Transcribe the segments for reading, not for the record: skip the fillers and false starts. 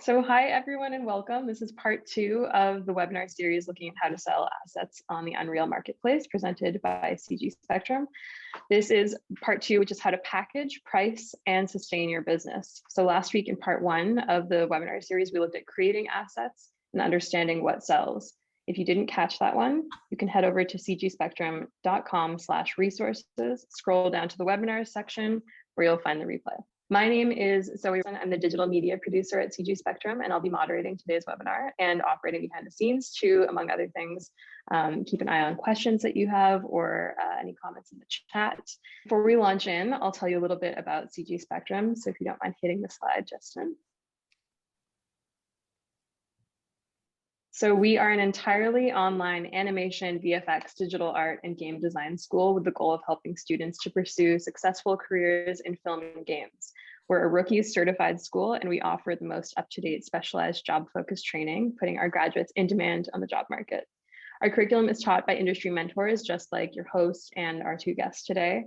So hi everyone and welcome. This is part 2 of the webinar series looking at how to sell assets on the Unreal Marketplace presented by CG Spectrum. This is part 2, which is how to package, price, and sustain your business. So last week in part 1 of the webinar series, we looked at creating assets and understanding what sells. If you didn't catch that one, you can head over to cgspectrum.com/resources, scroll down to the webinars section where you'll find the replay. My name is Zoe. I'm the digital media producer at CG Spectrum, and I'll be moderating today's webinar and operating behind the scenes to, among other things, keep an eye on questions that you have or any comments in the chat. Before we launch in, I'll tell you a little bit about CG Spectrum. So if you don't mind hitting the slide, Justin. So we are an entirely online animation, VFX, digital art, and game design school with the goal of helping students to pursue successful careers in film and games. We're a rookies certified school, and we offer the most up-to-date specialized job-focused training, putting our graduates in demand on the job market. Our curriculum is taught by industry mentors, just like your host and our 2 guests today,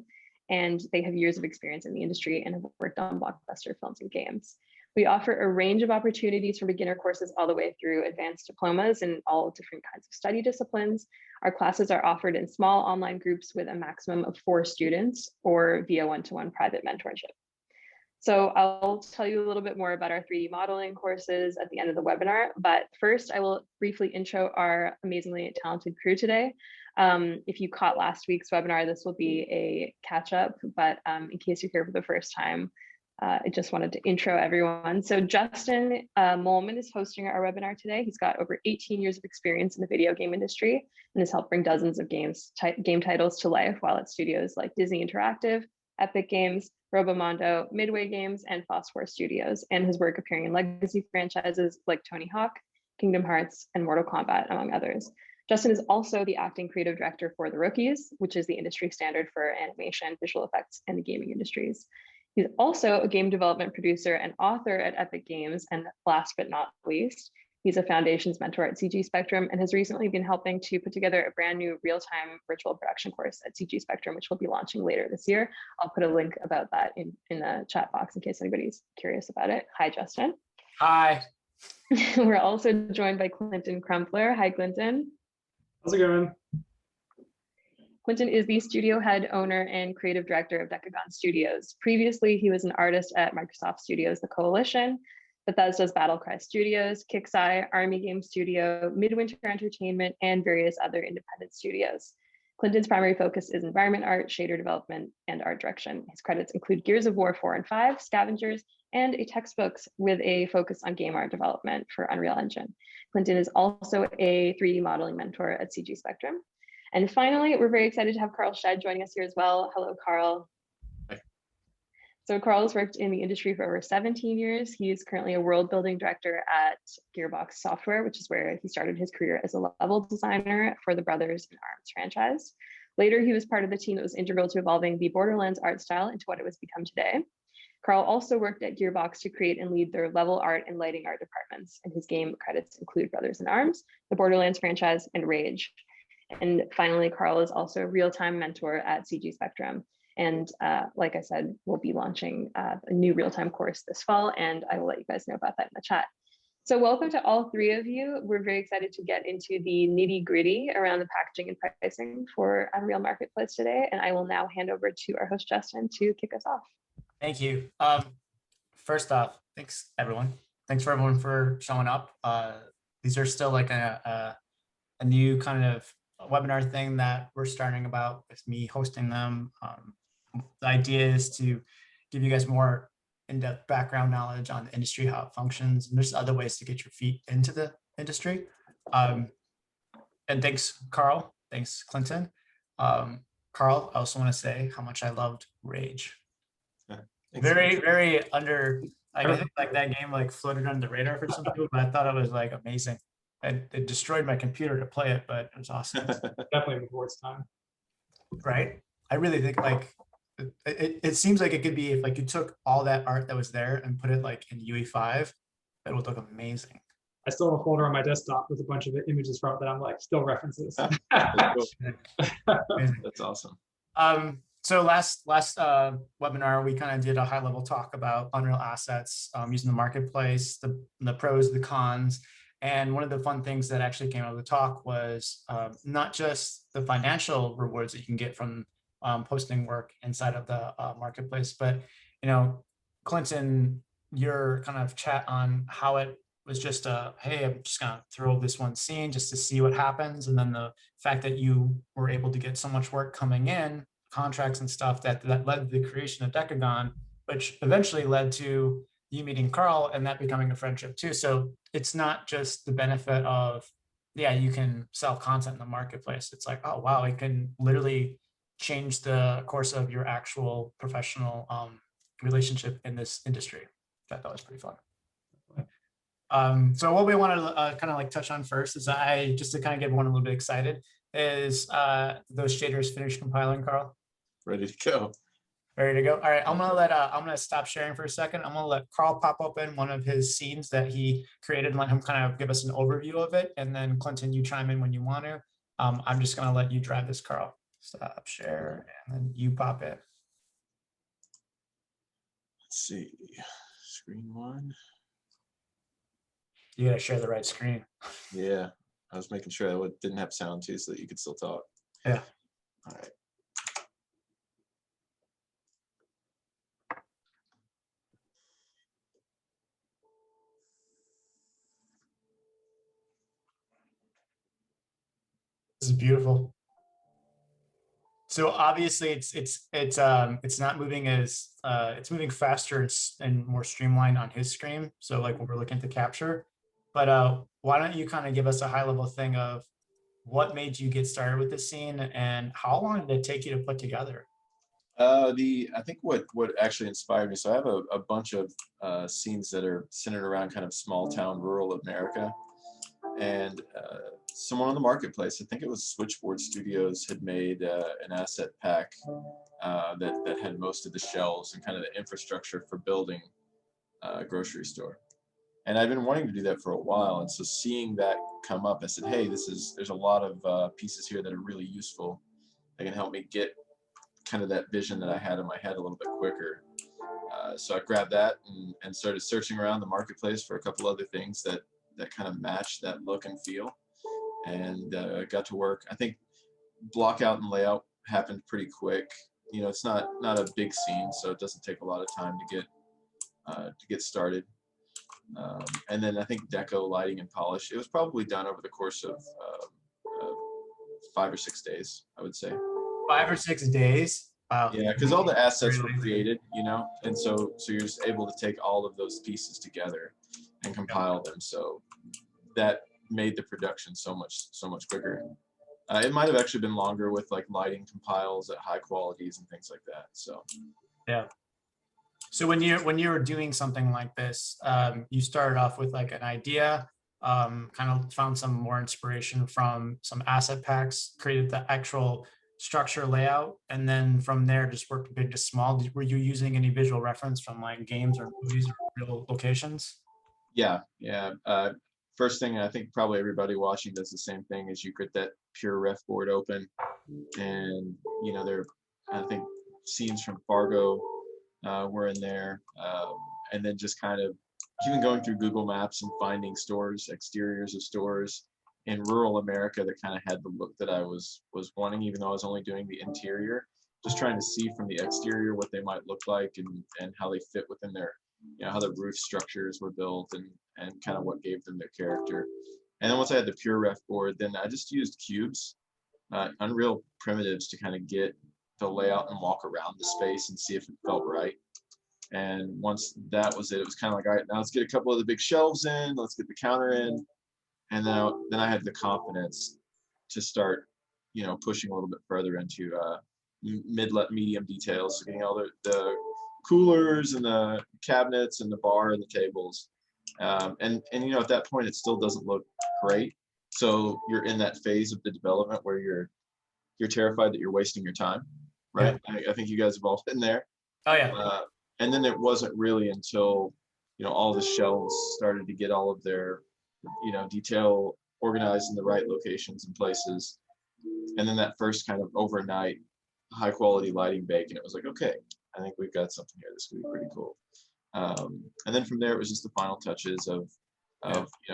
and they have years of experience in the industry and have worked on blockbuster films and games. We offer a range of opportunities from beginner courses all the way through advanced diplomas in all different kinds of study disciplines. Our classes are offered in small online groups with a maximum of 4 students or via one-to-one private mentorship. So I'll tell you a little bit more about our 3D modeling courses at the end of the webinar, but first I will briefly intro our amazingly talented crew today. If you caught last week's webinar, this will be a catch up, but in case you're here for the first time, I just wanted to intro everyone. So Justin Molman is hosting our webinar today. He's got over 18 years of experience in the video game industry and has helped bring dozens of game titles to life while at studios like Disney Interactive, Epic Games, Robomondo, Midway Games, and Phosphor Studios, and his work appearing in legacy franchises like Tony Hawk, Kingdom Hearts, and Mortal Kombat, among others. Justin is also the acting creative director for The Rookies, which is the industry standard for animation, visual effects, and the gaming industries. He's also a game development producer and author at Epic Games, and last but not least, he's a foundations mentor at CG Spectrum and has recently been helping to put together a brand new real-time virtual production course at CG Spectrum, which will be launching later this year. I'll put a link about that in the chat box in case anybody's curious about it. Hi, Justin. Hi. We're also joined by Clinton Crumpler. Hi, Clinton. How's it going? Clinton is the studio head, owner, and creative director of Dekogon Studios. Previously, he was an artist at Microsoft Studios, The Coalition, Bethesda's Battlecry Studios, Kixeye, Army Game Studio, Midwinter Entertainment, and various other independent studios. Clinton's primary focus is environment art, shader development, and art direction. His credits include Gears of War 4 and 5, Scavengers, and a textbooks with a focus on game art development for Unreal Engine. Clinton is also a 3D modeling mentor at CG Spectrum. And finally, we're very excited to have Carl Shed joining us here as well. Hello, Carl. Hi. So Carl has worked in the industry for over 17 years. He is currently a world building director at Gearbox Software, which is where he started his career as a level designer for the Brothers in Arms franchise. Later, he was part of the team that was integral to evolving the Borderlands art style into what it has become today. Carl also worked at Gearbox to create and lead their level art and lighting art departments, and his game credits include Brothers in Arms, the Borderlands franchise, and Rage. And finally, Carl is also a real-time mentor at CG Spectrum. And like I said, we'll be launching a new real-time course this fall, and I will let you guys know about that in the chat. So welcome to all 3 of you. We're very excited to get into the nitty-gritty around the packaging and pricing for Unreal Marketplace today. And I will now hand over to our host, Justin, to kick us off. Thank you. First off, thanks everyone. Thanks for everyone for showing up. These are still like a new kind of webinar thing that we're starting about with me hosting them. The idea is to give you guys more in-depth background knowledge on the industry, how it functions, and there's other ways to get your feet into the industry. And thanks, Carl. Thanks, Clinton. Carl, I also want to say how much I loved Rage. Very, very under. Like, I think like that game like floated under the radar for some people, but I thought it was like amazing. It destroyed my computer to play it, but it was awesome. Definitely before its time. Right? I really think like it seems like it could be if like you took all that art that was there and put it like in UE5, it would look amazing. I still have a folder on my desktop with a bunch of images from it that I'm like still references. That's That's awesome. So last webinar, we kind of did a high level talk about Unreal assets, using the marketplace, the pros, the cons. And one of the fun things that actually came out of the talk was not just the financial rewards that you can get from posting work inside of the marketplace, but, you know, Clinton, your kind of chat on how it was just hey, I'm just gonna throw this one scene just to see what happens. And then the fact that you were able to get so much work coming in, contracts and stuff that led to the creation of Dekogon, which eventually led to you meeting Carl and that becoming a friendship too. So it's not just the benefit of, yeah, you can sell content in the marketplace. It's like, oh, wow, it can literally change the course of your actual professional relationship in this industry. I thought was pretty fun. So what we want to kind of like touch on first is just to kind of get everyone a little bit excited is those shaders finish compiling, Carl? Ready to go. Ready to go. All right, I'm gonna stop sharing for a second. I'm gonna let Carl pop open one of his scenes that he created and let him kind of give us an overview of it. And then Clinton, you chime in when you want to. I'm just gonna let you drive this, Carl. Stop share, and then you pop in. Let's see. Screen one. You gotta share the right screen. Yeah, I was making sure I didn't have sound too, so that you could still talk. Yeah. All right. This is beautiful. So obviously it's not moving as it's moving faster and more streamlined on his screen. So like what we're looking to capture, but why don't you kind of give us a high level thing of what made you get started with this scene and how long did it take you to put together? I think what actually inspired me. So I have a bunch of scenes that are centered around kind of small town rural America, and someone on the marketplace, I think it was Switchboard Studios, had made an asset pack that had most of the shelves and kind of the infrastructure for building a grocery store. And I've been wanting to do that for a while, and so seeing that come up, I said, hey, there's a lot of pieces here that are really useful. They can help me get kind of that vision that I had in my head a little bit quicker. So I grabbed that and started searching around the marketplace for a couple other things that kind of matched that look and feel, and got to work. I think block out and layout happened pretty quick. You know, it's not a big scene, so it doesn't take a lot of time to get started. And then I think deco, lighting, and polish, it was probably done over the course of 5 or 6 days, I would say. 5 or 6 days. Wow. Yeah, because all the assets were Really? created, you know, and so you're just able to take all of those pieces together and compile them. So that made the production so much quicker. It might have actually been longer with like lighting compiles at high qualities and things like that. So Yeah. So when you were doing something like this, you started off with like an idea, kind of found some more inspiration from some asset packs, created the actual structure layout, and then from there just worked big to small. Were you using any visual reference from like games or movies or real locations? yeah. First thing, I think probably everybody watching does the same thing, is you get that pure ref board open, and you know, I think scenes from Fargo were in there, and then just kind of even going through Google Maps and finding stores, exteriors of stores in rural America that kind of had the look that I was wanting, even though I was only doing the interior, just trying to see from the exterior what they might look like and how they fit within their, you know, how the roof structures were built and kind of what gave them their character. And then once I had the pure ref board, then I just used cubes, Unreal primitives, to kind of get the layout and walk around the space and see if it felt right. And once that was it, it was kind of like, all right, now let's get a couple of the big shelves in, let's get the counter in. And then I had the confidence to start, you know, pushing a little bit further into medium details, so getting all the coolers and the cabinets and the bar and the tables. And you know, at that point, it still doesn't look great. So you're in that phase of the development where you're terrified that you're wasting your time, right? Yeah. I think you guys have all been there. Oh yeah. And then it wasn't really until, you know, all the shelves started to get all of their, you know, detail organized in the right locations and places, and then that first kind of overnight high quality lighting bake, and it was like, okay, I think we've got something here. This could be pretty cool. And then from there, it was just the final touches of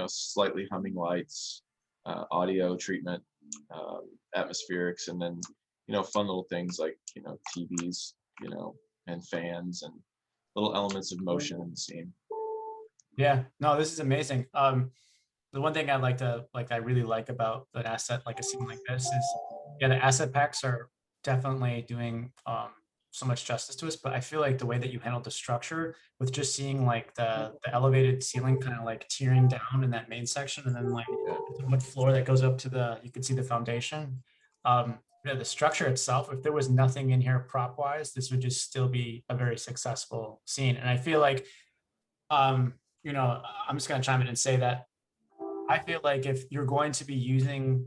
slightly humming lights, audio treatment, atmospherics, and then fun little things like TVs, and fans and little elements of motion in the scene. Yeah, no, this is amazing. The one thing I really like about an asset like a scene like this is, yeah, the asset packs are definitely doing so much justice to us, but I feel like the way that you handled the structure with just seeing like the elevated ceiling kind of like tearing down in that main section, and then like the wood floor that goes up to you can see the foundation. Yeah, the structure itself, if there was nothing in here prop wise, this would just still be a very successful scene. And I feel like, I'm just gonna chime in and say that I feel like if you're going to be using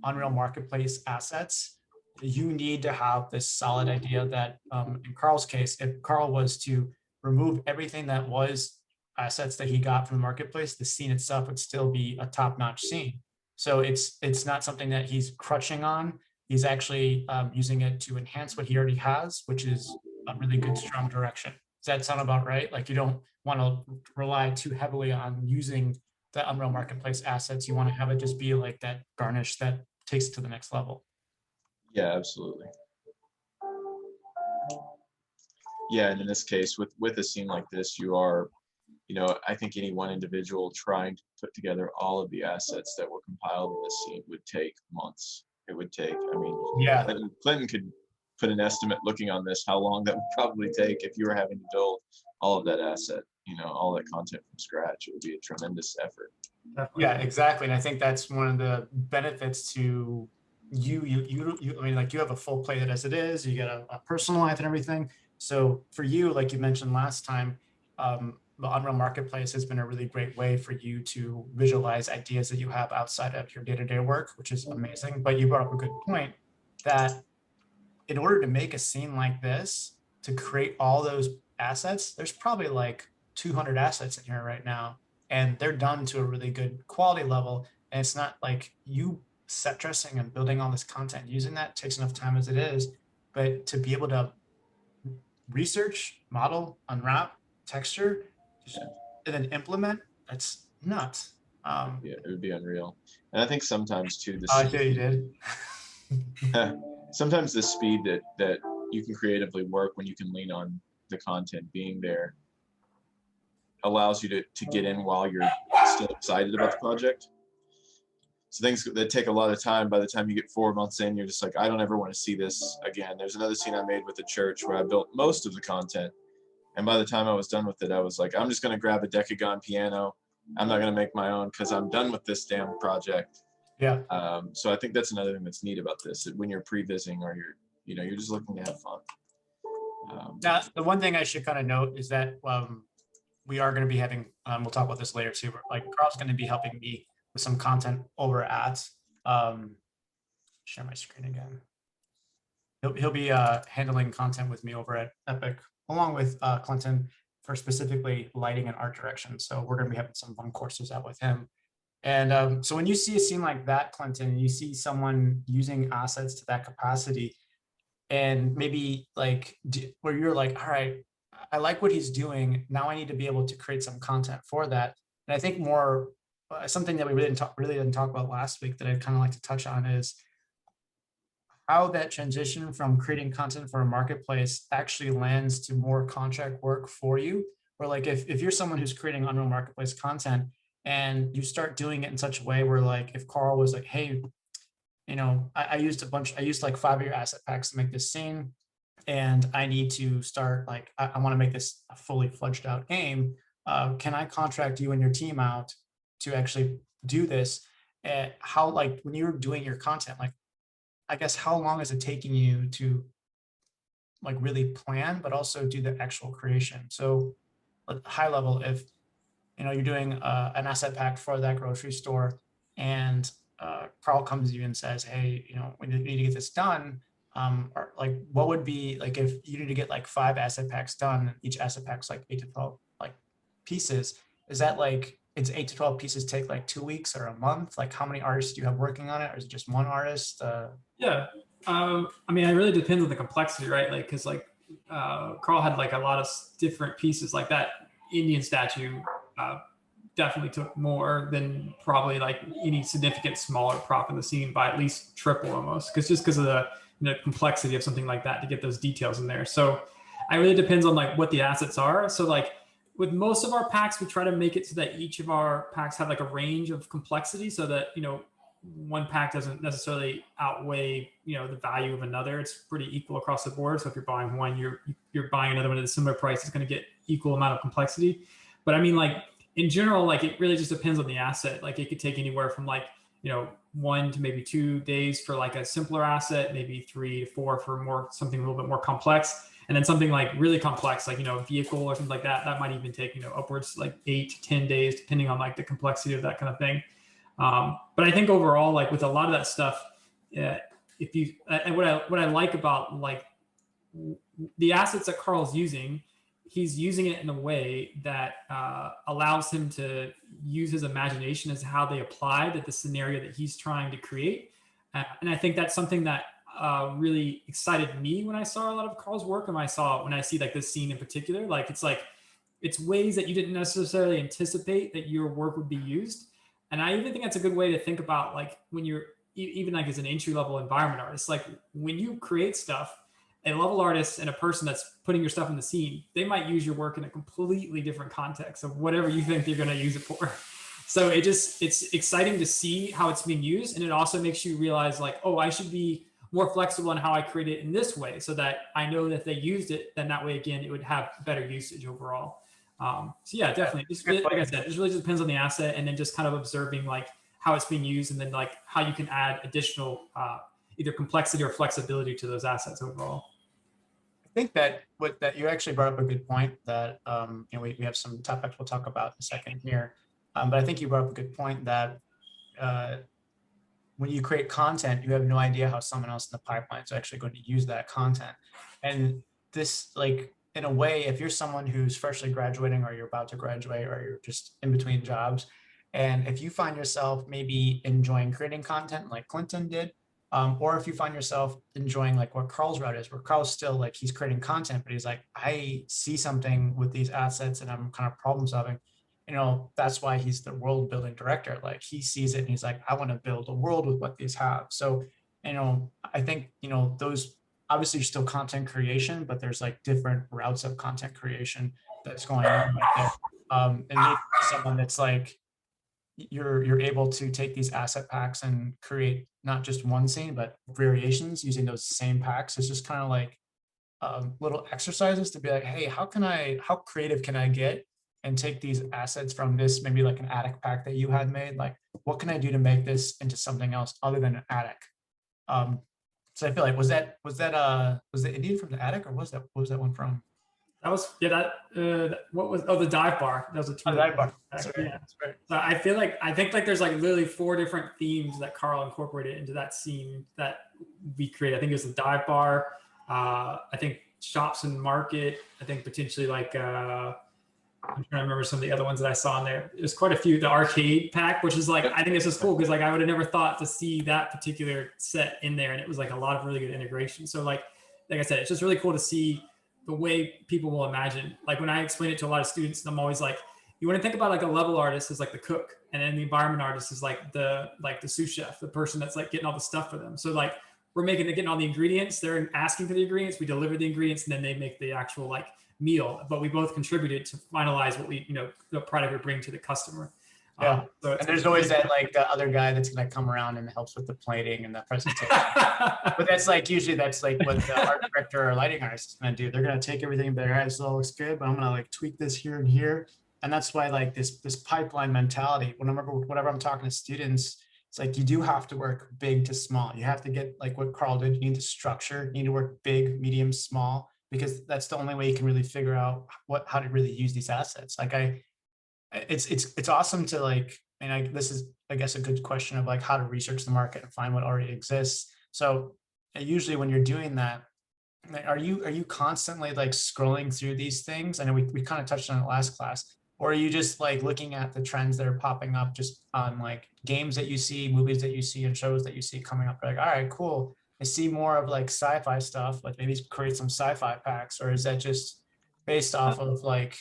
Unreal Marketplace assets, you need to have this solid idea that, in Carl's case, if Carl was to remove everything that was assets that he got from the marketplace, the scene itself would still be a top-notch scene. So it's not something that he's crutching on. He's actually using it to enhance what he already has, which is a really good, strong direction. Does that sound about right? Like you don't want to rely too heavily on using the Unreal Marketplace assets. You want to have it just be like that garnish that takes it to the next level. Yeah, absolutely. Yeah, and in this case, with a scene like this, you are, I think any one individual trying to put together all of the assets that were compiled in this scene would take months. It would take, I mean, Yeah, Clinton could put an estimate looking on this, how long that would probably take if you were having to build all of that asset, all that content from scratch. It would be a tremendous effort. yeah, exactly. And I think that's one of the benefits to you. I mean, like you have a full plate as it is. You get a personal life and everything. So for you, like you mentioned last time, the Unreal Marketplace has been a really great way for you to visualize ideas that you have outside of your day-to-day work, which is amazing. But you brought up a good point that in order to make a scene like this, to create all those assets, there's probably like 200 assets in here right now, and they're done to a really good quality level. And it's not like you set dressing and building all this content using that takes enough time as it is, but to be able to research, model, unwrap, texture, and then implement, that's nuts. Yeah, it would be unreal. And I think sometimes too, I feel you did. sometimes the speed that you can creatively work when you can lean on the content being there allows you to get in while you're still excited about the project. So things that take a lot of time, by the time you get 4 months in, you're just like, I don't ever want to see this again. There's another scene I made with the church where I built most of the content. And by the time I was done with it, I was like, I'm just going to grab a Dekogon piano. I'm not going to make my own because I'm done with this damn project. Yeah. So I think that's another thing that's neat about this, that when you're pre-vising or you're just looking to have fun. Now, the one thing I should kind of note is that we are going to be having, we'll talk about this later too, but like Carl's going to be helping me with some content over at, share my screen again. He'll be handling content with me over at Epic, along with Clinton for specifically lighting and art direction. So we're going to be having some fun courses out with him. And so when you see a scene like that, Clinton, you see someone using assets to that capacity, and maybe like where you're like, all right, I like what he's doing. Now I need to be able to create some content for that. And I think more something that we really didn't talk about last week that I'd kind of like to touch on is how that transition from creating content for a marketplace actually lands to more contract work for you. Or like if you're someone who's creating Unreal Marketplace content and you start doing it in such a way where like if Carl was like, hey, I used like 5 of your asset packs to make this scene, and I need to start like, I want to make this a fully fledged out game. Can I contract you and your team out to actually do this? How, like when you're doing your content, like, I guess, how long is it taking you to like really plan, but also do the actual creation? So high level, if, you're doing an asset pack for that grocery store, and Carl comes to you and says, hey, we need to get this done. Or like, what would be like if you need to get like 5 asset packs done, each asset pack's like 8 to 12 like pieces. Is that like, it's 8 to 12 pieces take like 2 weeks or a month? Like how many artists do you have working on it? Or is it just one artist? Yeah, I mean, it really depends on the complexity, right? Like, because like Carl had like a lot of different pieces, like that Indian statue definitely took more than probably like any significant smaller prop in the scene by at least triple almost, because of the complexity of something like that to get those details in there. So it really depends on like what the assets are. So like with most of our packs, we try to make it so that each of our packs have like a range of complexity, so that one pack doesn't necessarily outweigh the value of another. It's pretty equal across the board. So if you're buying one, you're buying another one at a similar price. It's going to get equal amount of complexity. But I mean, like in general, like it really just depends on the asset. Like it could take anywhere from like 1 to maybe 2 days for like a simpler asset, maybe 3 to 4 for something a little bit more complex. And then something like really complex, like, vehicle or something like that, that might even take, upwards like 8 to 10 days, depending on like the complexity of that kind of thing. But I think overall, like with a lot of that stuff, if you, and what I like about like the assets that Carl's using, he's using it in a way that allows him to use his imagination as how they apply to the scenario that he's trying to create. And I think that's something that really excited me when I saw a lot of Carl's work, and when I see like this scene in particular. Like it's ways that you didn't necessarily anticipate that your work would be used. And I even think that's a good way to think about like when you're even like as an entry level environment artist, like when you create stuff, a level artist and a person that's putting your stuff in the scene, they might use your work in a completely different context of whatever you think you're going to use it for. So it's exciting to see how it's being used. And it also makes you realize like, oh, I should be more flexible in how I create it in this way, so that I know that if they used it, then that way, again, it would have better usage overall. So yeah, definitely. Like I said, it really just depends on the asset, and then just kind of observing like how it's being used, and then like how you can add additional either complexity or flexibility to those assets overall. I think that you actually brought up a good point that we have some topics we'll talk about in a second here, but I think you brought up a good point that when you create content, you have no idea how someone else in the pipeline is actually going to use that content. And this, like, in a way, if you're someone who's freshly graduating, or you're about to graduate, or you're just in between jobs, and if you find yourself maybe enjoying creating content like Clinton did, or if you find yourself enjoying like what Carl's route is, where Carl's still like, he's creating content, but he's like, I see something with these assets and I'm kind of problem solving. That's why he's the world building director. Like he sees it and he's like, I want to build a world with what these have. So, I think, those obviously still content creation, but there's like different routes of content creation that's going on right there. And maybe someone that's like, you're able to take these asset packs and create not just one scene, but variations using those same packs. It's just kind of like little exercises to be like, hey, how creative can I get and take these assets from this, maybe like an attic pack that you had made? Like, what can I do to make this into something else other than an attic? So I feel like, was that Indian from the attic, or what was that one from? That was the dive bar. That was a tool. Dive bar. That's right. So I think there's like literally 4 different themes that Carl incorporated into that scene that we created. I think it was the dive bar. I think shops and market. I think potentially like I'm trying to remember some of the other ones that I saw in there. There's quite a few. The arcade pack, which is like, I think this is cool because like I would have never thought to see that particular set in there, and it was like a lot of really good integration. So like I said, it's just really cool to see the way people will imagine. Like when I explain it to a lot of students, I'm always like, you want to think about like a level artist as like the cook, and then the environment artist is like the sous chef, the person that's like getting all the stuff for them. So like we're getting all the ingredients, they're asking for the ingredients, we deliver the ingredients, and then they make the actual like meal. But we both contributed to finalize what we, the product we bring to the customer. Yeah. And there's always that like the other guy that's gonna come around and helps with the plating and the presentation. But that's like usually that's like what the art director or lighting artist is gonna do. They're gonna take everything and be like, all right, this all looks good, but I'm gonna like tweak this here and here. And that's why like this pipeline mentality, whenever I'm talking to students, it's like you do have to work big to small. You have to get like what Carl did. You need to structure, you need to work big, medium, small, because that's the only way you can really figure out how to really use these assets. Like it's awesome to like, and this is, I guess, a good question of like how to research the market and find what already exists. So usually when you're doing that, are you constantly like scrolling through these things? I know we kind of touched on it last class. Or are you just like looking at the trends that are popping up just on like games that you see, movies that you see, and shows that you see coming up? Like, all right, cool. I see more of like sci-fi stuff, like maybe create some sci-fi packs, or is that just based off of like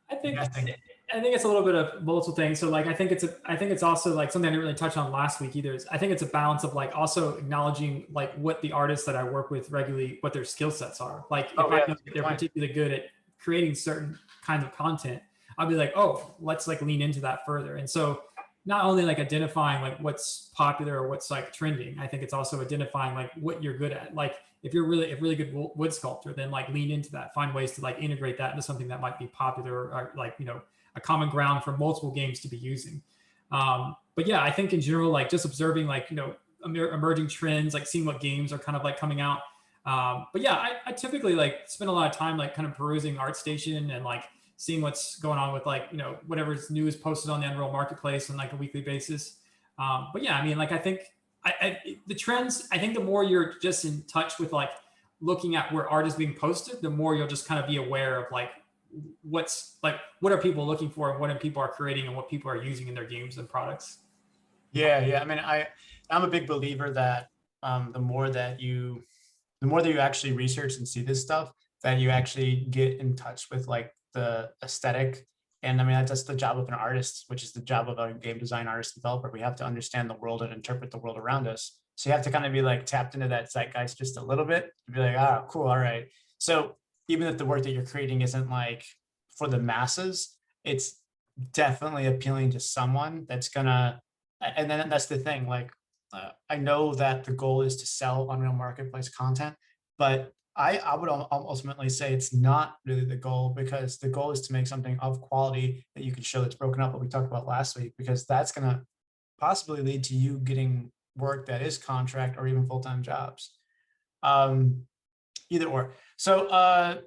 I think guessing? I think it's a little bit of multiple things. So like I think it's also like something I didn't really touch on last week either. Is I think it's a balance of like also acknowledging like what the artists that I work with regularly, what their skill sets are. Like if I know that they're particularly good at creating certain kinds of content, I'll be like, oh, let's like lean into that further. And so not only like identifying like what's popular or what's like trending, I think it's also identifying like what you're good at. Like if you're really a really good wood sculptor, then like lean into that, find ways to like integrate that into something that might be popular or like, you know, a common ground for multiple games to be using. But yeah, I think in general, like just observing like, you know, emerging trends, like seeing what games are kind of like coming out. But yeah, I typically like spend a lot of time like kind of perusing ArtStation and like seeing what's going on with like, you know, whatever's new is posted on the Unreal Marketplace on like a weekly basis. But yeah, I mean, like I think the trends, I think the more you're just in touch with like looking at where art is being posted, the more you'll just kind of be aware of like what's like, what are people looking for and what people are creating and what people are using in their games and products. Yeah. I mean, I'm a big believer that the more that you actually research and see this stuff, that you actually get in touch with like the aesthetic. And I mean, that's the job of an artist, which is the job of a game design artist developer. We have to understand the world and interpret the world around us. So you have to kind of be like tapped into that zeitgeist just a little bit to be like, ah, cool, all right. So even if the work that you're creating isn't like for the masses, it's definitely appealing to someone that's gonna, and then that's the thing, like, I know that the goal is to sell Unreal Marketplace content, but I would ultimately say it's not really the goal, because the goal is to make something of quality that you can show that's broken up, what we talked about last week, because that's going to possibly lead to you getting work that is contract or even full-time jobs. Either or. So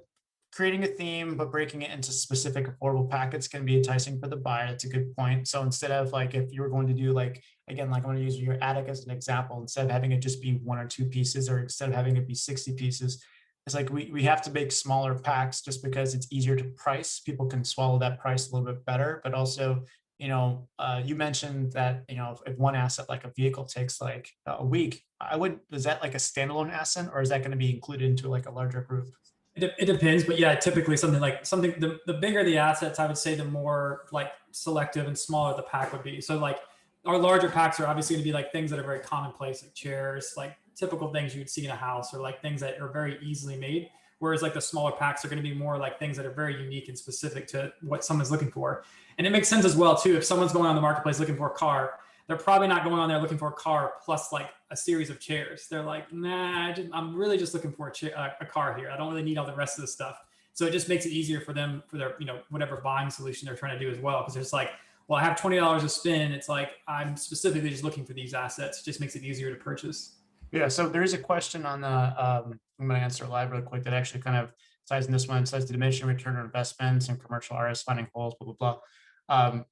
creating a theme, but breaking it into specific affordable packets can be enticing for the buyer. That's a good point. So instead of like, if you were going to do like, again, like I'm going to use your attic as an example, instead of having it just be 1 or 2 pieces, or instead of having it be 60 pieces, it's like we have to make smaller packs just because it's easier to price. People can swallow that price a little bit better, but also, you know, you mentioned that, you know, if one asset like a vehicle takes like a week, is that like a standalone asset, or is that going to be included into like a larger group? It depends, but yeah, typically the bigger the assets, I would say the more like selective and smaller the pack would be. So like our larger packs are obviously going to be like things that are very commonplace, like chairs, like typical things you would see in a house, or like things that are very easily made. Whereas like the smaller packs are going to be more like things that are very unique and specific to what someone's looking for. And it makes sense as well too. If someone's going on the marketplace looking for a car, they're probably not going on there looking for a car plus like a series of chairs. They're like, nah, I'm really just looking for a car here. I don't really need all the rest of the stuff. So it just makes it easier for them for their, you know, whatever buying solution they're trying to do as well. Because it's like, well, I have $20 to spend. It's like, I'm specifically just looking for these assets. It just makes it easier to purchase. Yeah, so there is a question on the, I'm going to answer live real quick that actually kind of ties in this one. It says the diminishing return on investments and commercial artists finding holes, blah, blah, blah.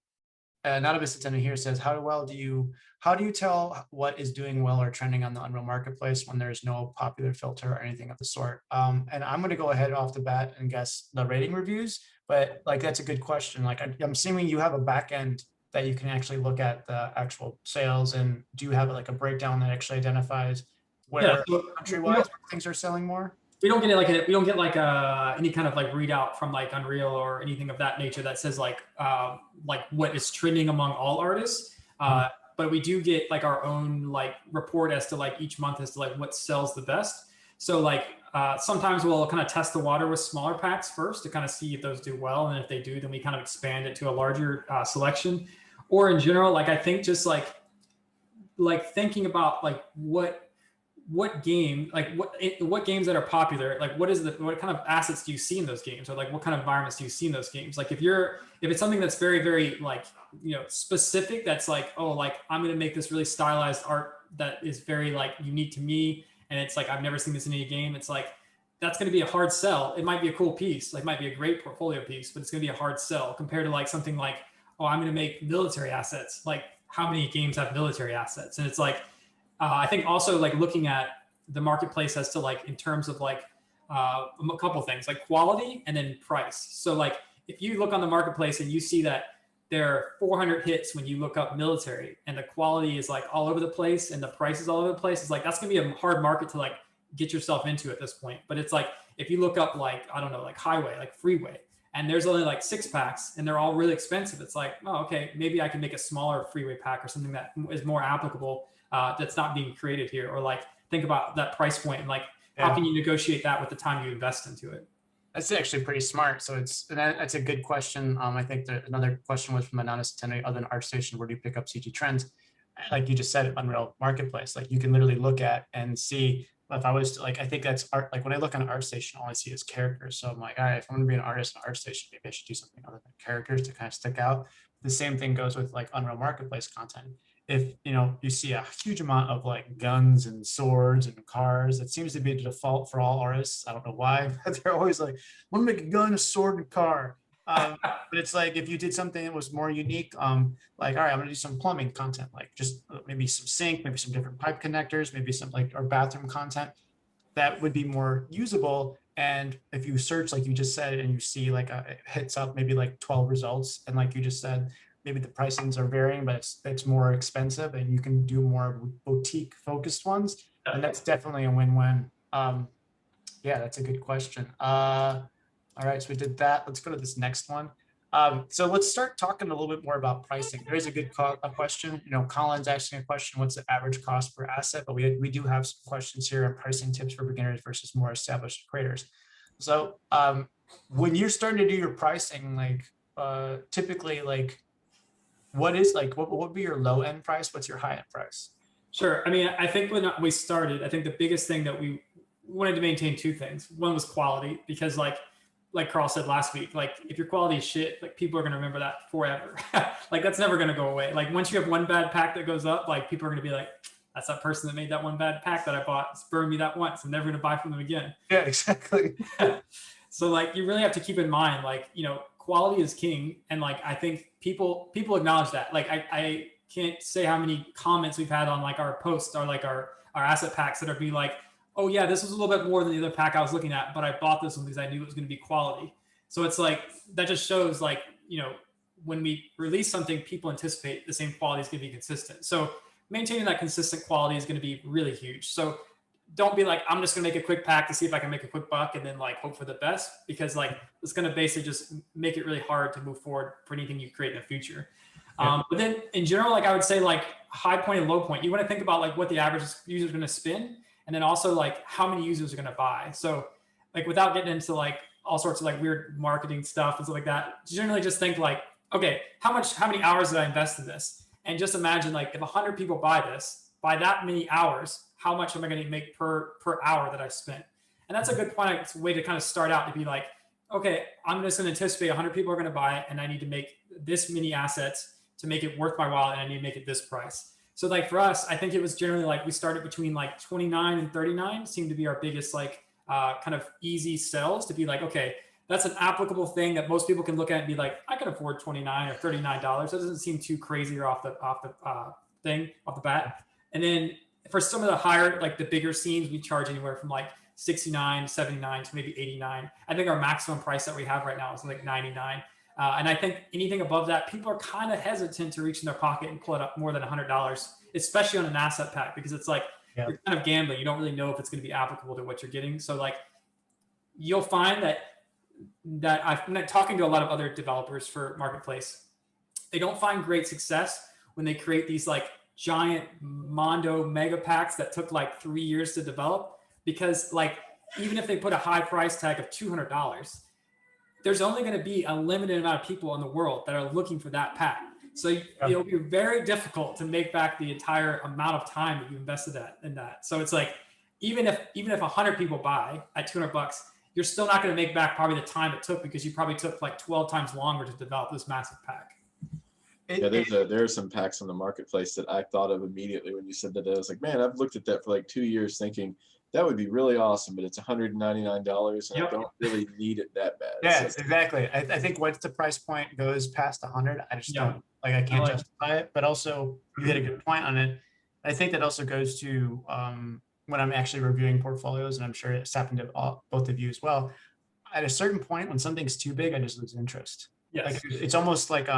Anonymous attendant here says, how do you tell what is doing well or trending on the Unreal Marketplace when there's no popular filter or anything of the sort? And I'm going to go ahead off the bat and guess the rating reviews, but like, that's a good question. Like I'm assuming you have a back end that you can actually look at the actual sales, and do you have like a breakdown that actually identifies where country-wise things are selling more? We don't get any kind of like readout from like Unreal or anything of that nature that says like what is trending among all artists. But we do get like our own like report as to like each month as to like what sells the best. So like sometimes we'll kind of test the water with smaller packs first to kind of see if those do well, and if they do, then we kind of expand it to a larger selection. Or in general, like I think just like thinking about like what game, like what games that are popular, like what kind of assets do you see in those games, or like what kind of environments do you see in those games? Like if it's something that's very, very like, you know, specific, that's like, oh, like I'm going to make this really stylized art that is very like unique to me, and it's like I've never seen this in any game. It's like that's going to be a hard sell. It might be a cool piece, like might be a great portfolio piece, but it's going to be a hard sell compared to like something like, oh, I'm going to make military assets. Like how many games have military assets? And it's like, I think also like looking at the marketplace as to like in terms of like a couple things like quality and then price. So like if you look on the marketplace and you see that there are 400 hits when you look up military, and the quality is like all over the place and the price is all over the place. It's like, that's gonna be a hard market to like get yourself into at this point. But it's like, if you look up like, I don't know, like highway, like freeway, and there's only like 6 packs and they're all really expensive. It's like, oh, okay, maybe I can make a smaller freeway pack or something that is more applicable, that's not being created here. Or like, think about that price point and like, how can you negotiate that with the time you invest into it? That's actually pretty smart. So that's a good question. I think that another question was from Anonymous attending other than ArtStation. Where do you pick up CG trends? Like you just said, Unreal Marketplace. Like you can literally look at and see. If I was to, like, I think that's art. Like when I look on ArtStation, all I see is characters. So I'm like, all right, if I'm going to be an artist on ArtStation, maybe I should do something other than characters to kind of stick out. The same thing goes with like Unreal Marketplace content. If you see a huge amount of like guns and swords and cars, it seems to be the default for all artists. I don't know why, but they're always like, I want to make a gun, a sword, and a car. But it's like if you did something that was more unique, like, all right, I'm gonna do some plumbing content, like just maybe some sink, maybe some different pipe connectors, maybe some like or bathroom content that would be more usable. And if you search, like you just said, and you see like it hits up maybe like 12 results, and like you just said, maybe the pricings are varying, but it's more expensive, and you can do more boutique focused ones, and that's definitely a win-win. Yeah, that's a good question. All right, so we did that. Let's go to this next one. So let's start talking a little bit more about pricing. There is a good question. Colin's asking a question, what's the average cost per asset? But we do have some questions here on pricing tips for beginners versus more established creators. So when you're starting to do your pricing, like typically, like what would be your low end price? What's your high end price? Sure. I mean, I think when we started, I think the biggest thing that we wanted to maintain 2 things. One was quality, because like Carl said last week, like if your quality is shit, like people are going to remember that forever. Like that's never going to go away. Like once you have one bad pack that goes up, like people are going to be like, that's that person that made that one bad pack that I bought. It's burned me that once. I'm never going to buy from them again. Yeah, exactly. So like you really have to keep in mind, like, quality is king. And like, I think people acknowledge that. Like I can't say how many comments we've had on like our posts or like our asset packs that are be like, oh yeah, this was a little bit more than the other pack I was looking at, but I bought this one because I knew it was going to be quality. So it's like, that just shows like, when we release something, people anticipate the same quality is going to be consistent. So maintaining that consistent quality is going to be really huge. So don't be like, I'm just going to make a quick pack to see if I can make a quick buck and then like hope for the best, because like it's going to basically just make it really hard to move forward for anything you create in the future. Yeah. But then in general, like I would say like high point and low point, you want to think about like what the average user is going to spend. And then also like how many users are going to buy. So like without getting into like all sorts of like weird marketing stuff and stuff like that, generally just think like, okay, how many hours did I invest in this? And just imagine like if 100 people buy this, by that many hours, how much am I going to make per hour that I spent? And that's a good point, way to kind of start out to be like, okay, I'm just going to anticipate 100 people are going to buy it, and I need to make this many assets to make it worth my while, and I need to make it this price. So like for us, I think it was generally like we started between like 29 and 39 seemed to be our biggest like kind of easy sells, to be like, okay, that's an applicable thing that most people can look at and be like, I can afford $29 or $39. That doesn't seem too crazy or off the bat. And then for some of the higher, like the bigger scenes, we charge anywhere from like 69, 79 to maybe 89. I think our maximum price that we have right now is like 99. And I think anything above that, people are kind of hesitant to reach in their pocket and pull it up more than $100, especially on an asset pack, because it's like, you're kind of gambling. You don't really know if it's going to be applicable to what you're getting. So like, you'll find that I'm not talking to a lot of other developers for Marketplace. They don't find great success when they create these like giant Mondo mega packs that took like 3 years to develop, because like, even if they put a high price tag of $200, there's only going to be a limited amount of people in the world that are looking for that pack. So it'll be very difficult to make back the entire amount of time that you invested in that. So it's like, even if 100 people buy at $200, you're still not going to make back probably the time it took, because you probably took like 12 times longer to develop this massive pack. Yeah, there are some packs on the marketplace that I thought of immediately when you said that. I was like, man, I've looked at that for like 2 years thinking that would be really awesome, but it's $199 and I don't really need it that bad. Yes, exactly. I think once the price point goes past 100, I just don't, like, I can't justify it. But also, you hit a good point on it. I think that also goes to when I'm actually reviewing portfolios, and I'm sure it's happened to both of you as well. at a certain point when something's too big, I just lose interest. Yes. Like it's almost like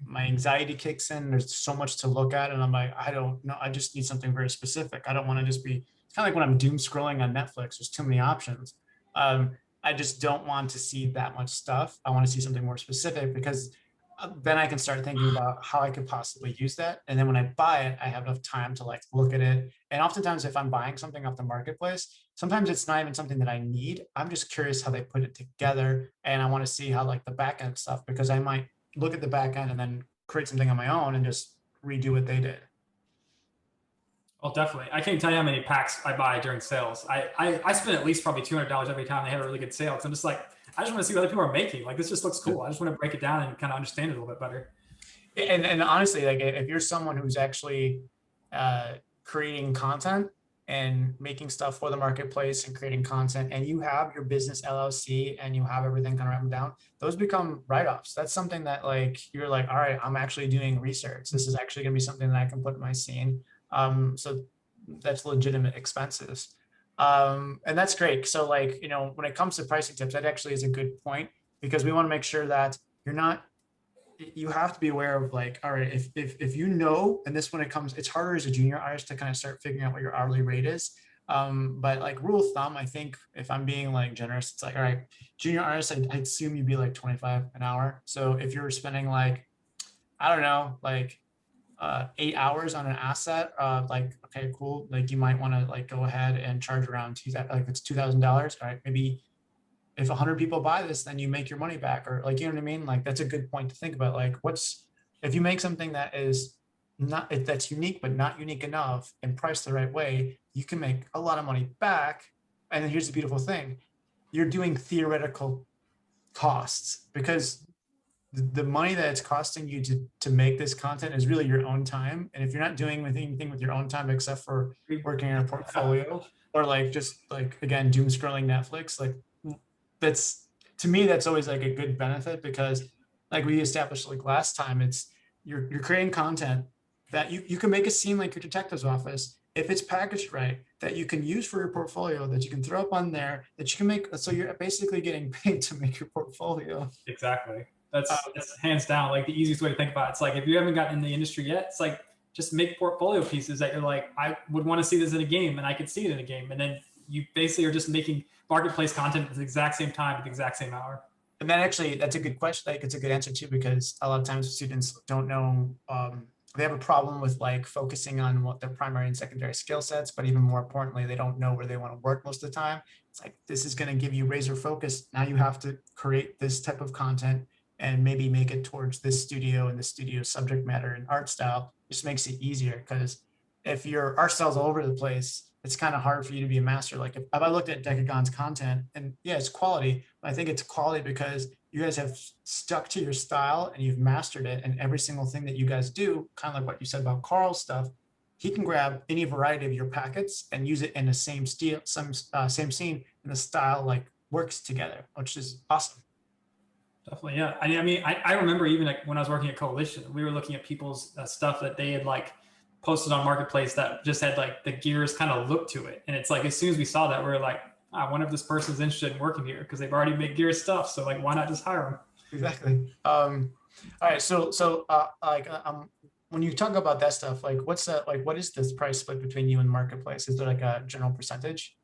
my anxiety kicks in. There's so much to look at, and I'm like, I don't know. I just need something very specific. I don't want to just be. It's kind of like when I'm doom scrolling on Netflix. There's too many options. I just don't want to see that much stuff. I want to see something more specific because then I can start thinking about how I could possibly use that. And then when I buy it, I have enough time to like look at it. And oftentimes, if I'm buying something off the marketplace, sometimes it's not even something that I need. I'm just curious how they put it together. And I want to see how like the back end stuff, because I might look at the back end and then create something on my own and just redo what they did. Well, definitely. I can't tell you how many packs I buy during sales. I spend at least probably $200 every time they have a really good sale. Cause I'm just like, I just want to see what other people are making. Like, this just looks cool. I just want to break it down and kind of understand it a little bit better. And honestly, like if you're someone who's actually creating content and making stuff for the marketplace and creating content, and you have your business LLC and you have everything kind of written down, those become write-offs. That's something that like, you're like, all right, I'm actually doing research. This is actually gonna be something that I can put in my scene. So that's legitimate expenses. And that's great. So like, you know, when it comes to pricing tips, that actually is a good point, because we want to make sure that you have to be aware of like, all right, if you know, and this when it comes, it's harder as a junior artist to kind of start figuring out what your hourly rate is. But like rule of thumb, I think if I'm being like generous, it's like, all right, junior artists, I'd assume you'd be like 25 an hour. So if you're spending like, I don't know, like 8 hours on an asset, like, okay, cool. Like you might want to like go ahead and charge around like it's $2,000. All right, maybe if 100 people buy this, then you make your money back, or like, you know what I mean? Like that's a good point to think about. Like if you make something that is that's unique, but not unique enough and priced the right way, you can make a lot of money back. And then here's the beautiful thing. You're doing theoretical costs, because the money that it's costing you to make this content is really your own time. And if you're not doing anything with your own time, except for working on a portfolio or like, just like, again, doom scrolling Netflix, like that's, to me, that's always like a good benefit, because like we established like last time, it's you're creating content that you can make a scene like your detective's office, if it's packaged right, that you can use for your portfolio, that you can throw up on there, that you can make, so you're basically getting paid to make your portfolio. Exactly. That's hands down like the easiest way to think about it. It's like, if you haven't gotten in the industry yet, it's like, just make portfolio pieces that you're like, I would want to see this in a game, and I could see it in a game. And then you basically are just making marketplace content at the exact same time, at the exact same hour. And then actually, that's a good question. Like, it's a good answer too, because a lot of times students don't know, they have a problem with like focusing on what their primary and secondary skill sets, but even more importantly, they don't know where they want to work most of the time. It's like, this is going to give you razor focus. Now you have to create this type of content and maybe make it towards this studio and the studio subject matter and art style. Just makes it easier, because if your art style's all over the place, it's kind of hard for you to be a master. Like if I looked at Dekogon's content, and yeah, it's quality, but I think it's quality because you guys have stuck to your style and you've mastered it. And every single thing that you guys do, kind of like what you said about Carl's stuff, he can grab any variety of your packets and use it in the same style, same scene, and the style like works together, which is awesome. Definitely, yeah. I mean, I remember even like when I was working at Coalition, we were looking at people's stuff that they had like posted on Marketplace that just had like the gears kind of look to it. And it's like, as soon as we saw that, we were like, I wonder if this person's interested in working here, because they've already made gear stuff. So like, why not just hire them? Exactly. All right. So when you talk about that stuff, like what's that, like, what is this price split between you and Marketplace? Is there like a general percentage?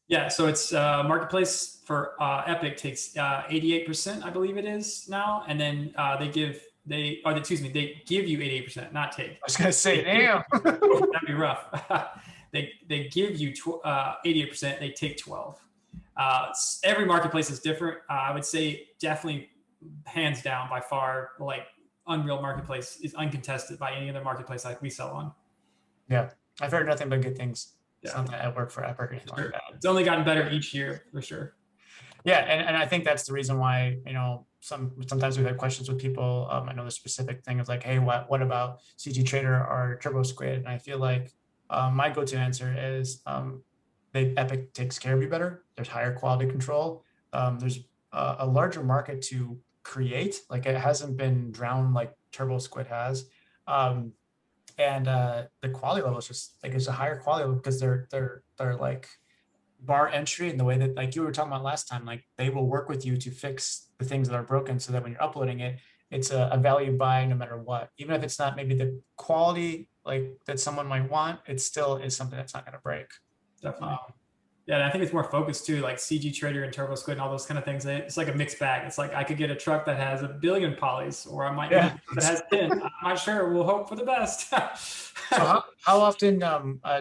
Yeah, so it's Marketplace for Epic takes 88%, I believe it is now, and then they give you 88%, not take. I was gonna say, damn. That'd be rough. they give you 88%, they take 12. Every marketplace is different. I would say definitely, hands down, by far, like Unreal Marketplace is uncontested by any other marketplace like we sell on. Yeah, I've heard nothing but good things. Yeah. It's not that I work for Epic or anything like that. It's only gotten better each year, for sure. Yeah, and I think that's the reason why, you know, sometimes we've had questions with people. I know the specific thing of like, hey, what about CG Trader or TurboSquid? And I feel like my go-to answer is Epic takes care of you better. There's higher quality control. There's a larger market to create. Like, it hasn't been drowned like TurboSquid has. And the quality level is just like, it's a higher quality level because they're like, bar entry and the way that, like you were talking about last time, like they will work with you to fix the things that are broken so that when you're uploading it, it's a value buy no matter what. Even if it's not maybe the quality like that someone might want, it still is something that's not going to break. Definitely. Yeah, and I think it's more focused too, like CG Trader and TurboSquid and all those kind of things. It's like a mixed bag. It's like I could get a truck that has 1 billion polys, or I might get a truck that has 10. I'm not sure. We'll hope for the best. So how often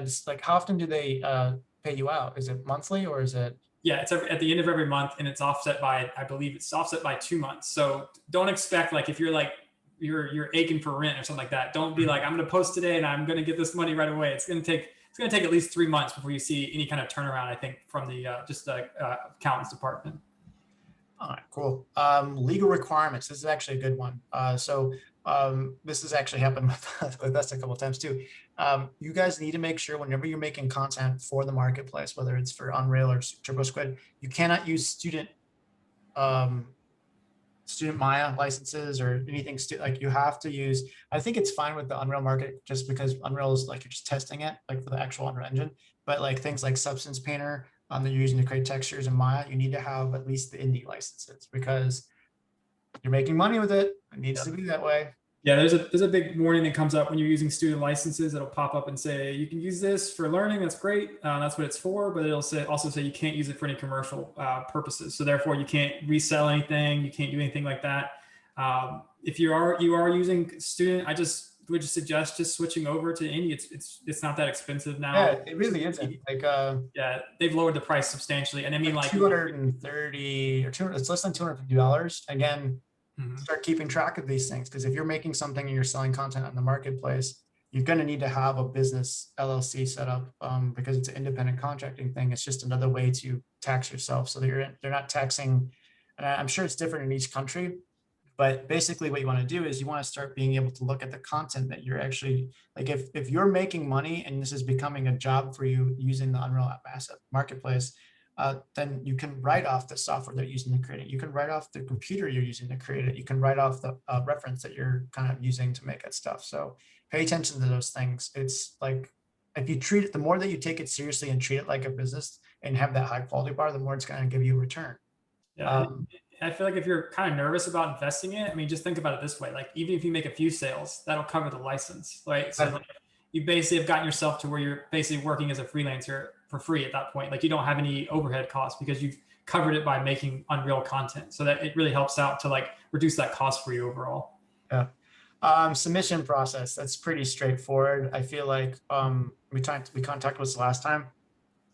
just like how often do they pay you out? Is it monthly or is it? Yeah, it's at the end of every month, and it's offset by, I believe it's offset by 2 months. So don't expect, like, if you're like you're aching for rent or something like that, don't be like, I'm going to post today and I'm going to get this money right away. It's going to take at least 3 months before you see any kind of turnaround, I think, from the just the accountants department. All right, cool. Legal requirements. This is actually a good one. This has actually happened with us a couple of times too. You guys need to make sure whenever you're making content for the marketplace, whether it's for Unreal or TurboSquid, you cannot use student Maya licenses or anything. Like you have to use. I think it's fine with the Unreal market just because Unreal is like you're just testing it, like for the actual Unreal Engine. But like things like Substance Painter, that you're using to create textures in Maya, you need to have at least the indie licenses because you're making money with it. It needs to be that way. Yeah, there's a big warning that comes up when you're using student licenses. It'll pop up and say you can use this for learning. That's great. That's what it's for. But it'll also say you can't use it for any commercial purposes. So therefore, you can't resell anything. You can't do anything like that. If you are using student, I would just suggest just switching over to indie. It's not that expensive now. Yeah, it really isn't. Like yeah, they've lowered the price substantially, and I mean like 230 or 200. It's less than $250. Again. Mm-hmm. Start keeping track of these things because if you're making something and you're selling content on the marketplace, you're going to need to have a business LLC set up because it's an independent contracting thing. It's just another way to tax yourself so that they're not taxing. And I'm sure it's different in each country, but basically what you want to do is you want to start being able to look at the content that you're actually like, if you're making money and this is becoming a job for you using the Unreal Asset Marketplace, then you can write off the software they're using to create it. You can write off the computer you're using to create it. You can write off the reference that you're kind of using to make it stuff. So pay attention to those things. It's like, if you treat it, the more that you take it seriously and treat it like a business and have that high quality bar, the more it's going to give you a return. Yeah. I feel like if you're kind of nervous about investing in it, I mean, just think about it this way. Like, even if you make a few sales, that'll cover the license, right? So like, you basically have gotten yourself to where you're basically working as a freelancer for free at that point. Like, you don't have any overhead costs because you've covered it by making Unreal content. So that it really helps out to like reduce that cost for you overall. Yeah. Submission process, that's pretty straightforward. I feel like we kind of talked about this last time.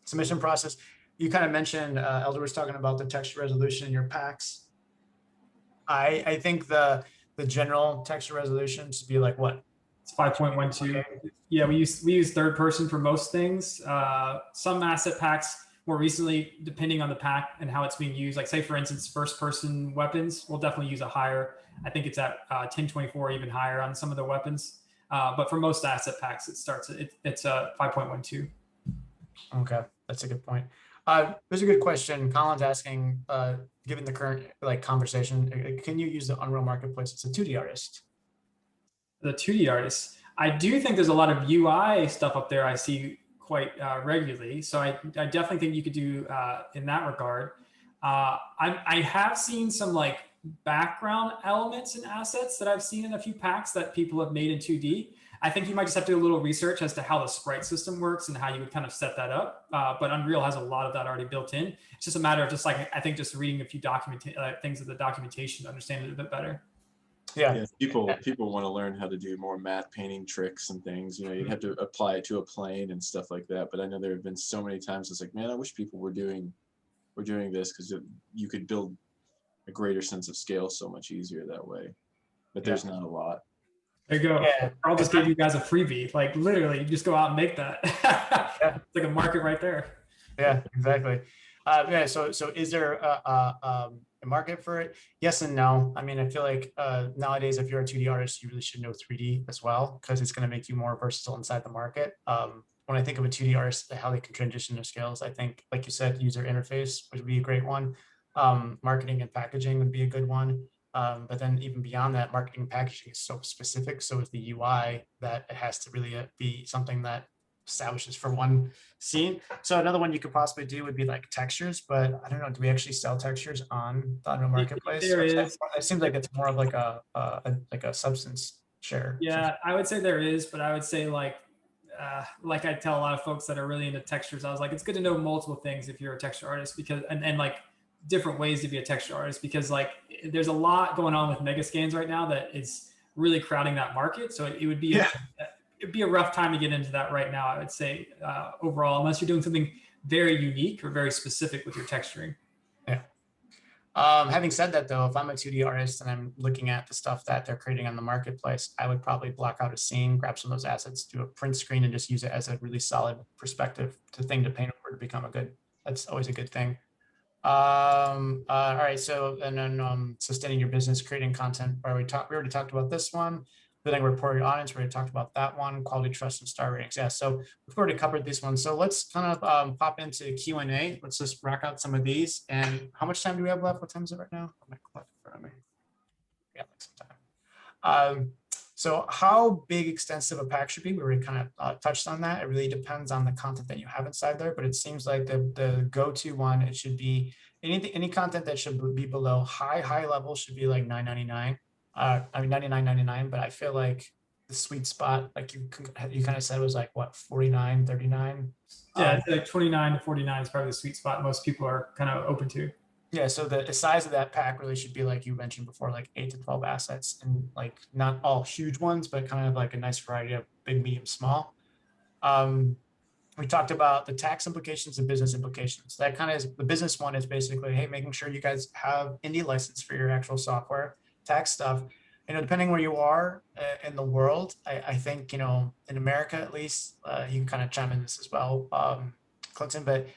Submission process, you kind of mentioned, Elder was talking about the texture resolution in your packs. I think the general texture resolution should be like what? It's 5.12. Okay. Yeah, we use third person for most things. Some asset packs more recently, depending on the pack and how it's being used, like say for instance, first person weapons, we'll definitely use a higher. I think it's at 1024, even higher on some of the weapons. But for most asset packs, it starts it's 5.12. Okay, that's a good point. There's a good question. Colin's asking, given the current like conversation, can you use the Unreal Marketplace as a 2D artist? The 2D artist, I do think there's a lot of UI stuff up there I see quite regularly. So I definitely think you could do in that regard. I have seen some like background elements and assets that I've seen in a few packs that people have made in 2D. I think you might just have to do a little research as to how the sprite system works and how you would kind of set that up. But Unreal has a lot of that already built in. It's just a matter of just like, I think just reading a few things of the documentation to understand it a bit better. Yeah. People want to learn how to do more matte painting tricks and things. You know, you'd have to apply it to a plane and stuff like that. But I know there have been so many times it's like, man, I wish people were doing this because you could build a greater sense of scale so much easier that way. But there's not a lot. There you go. Yeah. I'll just give you guys a freebie. Like literally, you just go out and make that. Yeah. It's like a market right there. Yeah, exactly. Yeah. So is there a market for it? Yes and no. I mean, I feel like nowadays, if you're a 2D artist, you really should know 3D as well because it's going to make you more versatile inside the market. When I think of a 2D artist, how they can transition their skills, I think, like you said, user interface would be a great one. Marketing and packaging would be a good one. But then even beyond that, marketing and packaging is so specific. So is the UI that it has to really be something that establishes for one scene. So another one you could possibly do would be like textures, but I don't know, do we actually sell textures on the Unreal Marketplace? There is. It seems like it's more of like a substance share. Yeah, I would say there is, but I would say like I tell a lot of folks that are really into textures, I was like, it's good to know multiple things if you're a texture artist, because and like different ways to be a texture artist, because like there's a lot going on with mega scans right now that is really crowding that market. So it would be it'd be a rough time to get into that right now, I would say, overall, unless you're doing something very unique or very specific with your texturing. Yeah. Having said that, though, if I'm a 2D artist and I'm looking at the stuff that they're creating on the marketplace, I would probably block out a scene, grab some of those assets, do a print screen, and just use it as a really solid perspective to thing to paint over to become a good. That's always a good thing. All right. So and then sustaining your business, creating content. We already talked about this one. Building a rapport with your audience. We already talked about that one. Quality, trust, and star ratings. Yeah. So we've already covered this one. So let's kind of pop into Q&A. Let's just rack out some of these. And how much time do we have left? What time is it right now? I'm gonna collect it in front of me. Yeah, like some time. So how big, extensive a pack should be? We already kind of touched on that. It really depends on the content that you have inside there, but it seems like the go-to one, it should be any content that should be below high level should be like $9.99. I mean $99.99, but I feel like the sweet spot, like you kind of said, was like what, $49, $39? Yeah, it's like 29 to 49 is probably the sweet spot most people are kind of open to. Yeah, so the size of that pack really should be, like you mentioned before, like 8 to 12 assets, and like not all huge ones, but kind of like a nice variety of big, medium, small. We talked about the tax implications and business implications. That kind of is the business one is basically, hey, making sure you guys have indie license for your actual software, tax stuff. You know, depending where you are in the world, I think, you know, in America at least, you can kind of chime in this as well, Clinton, but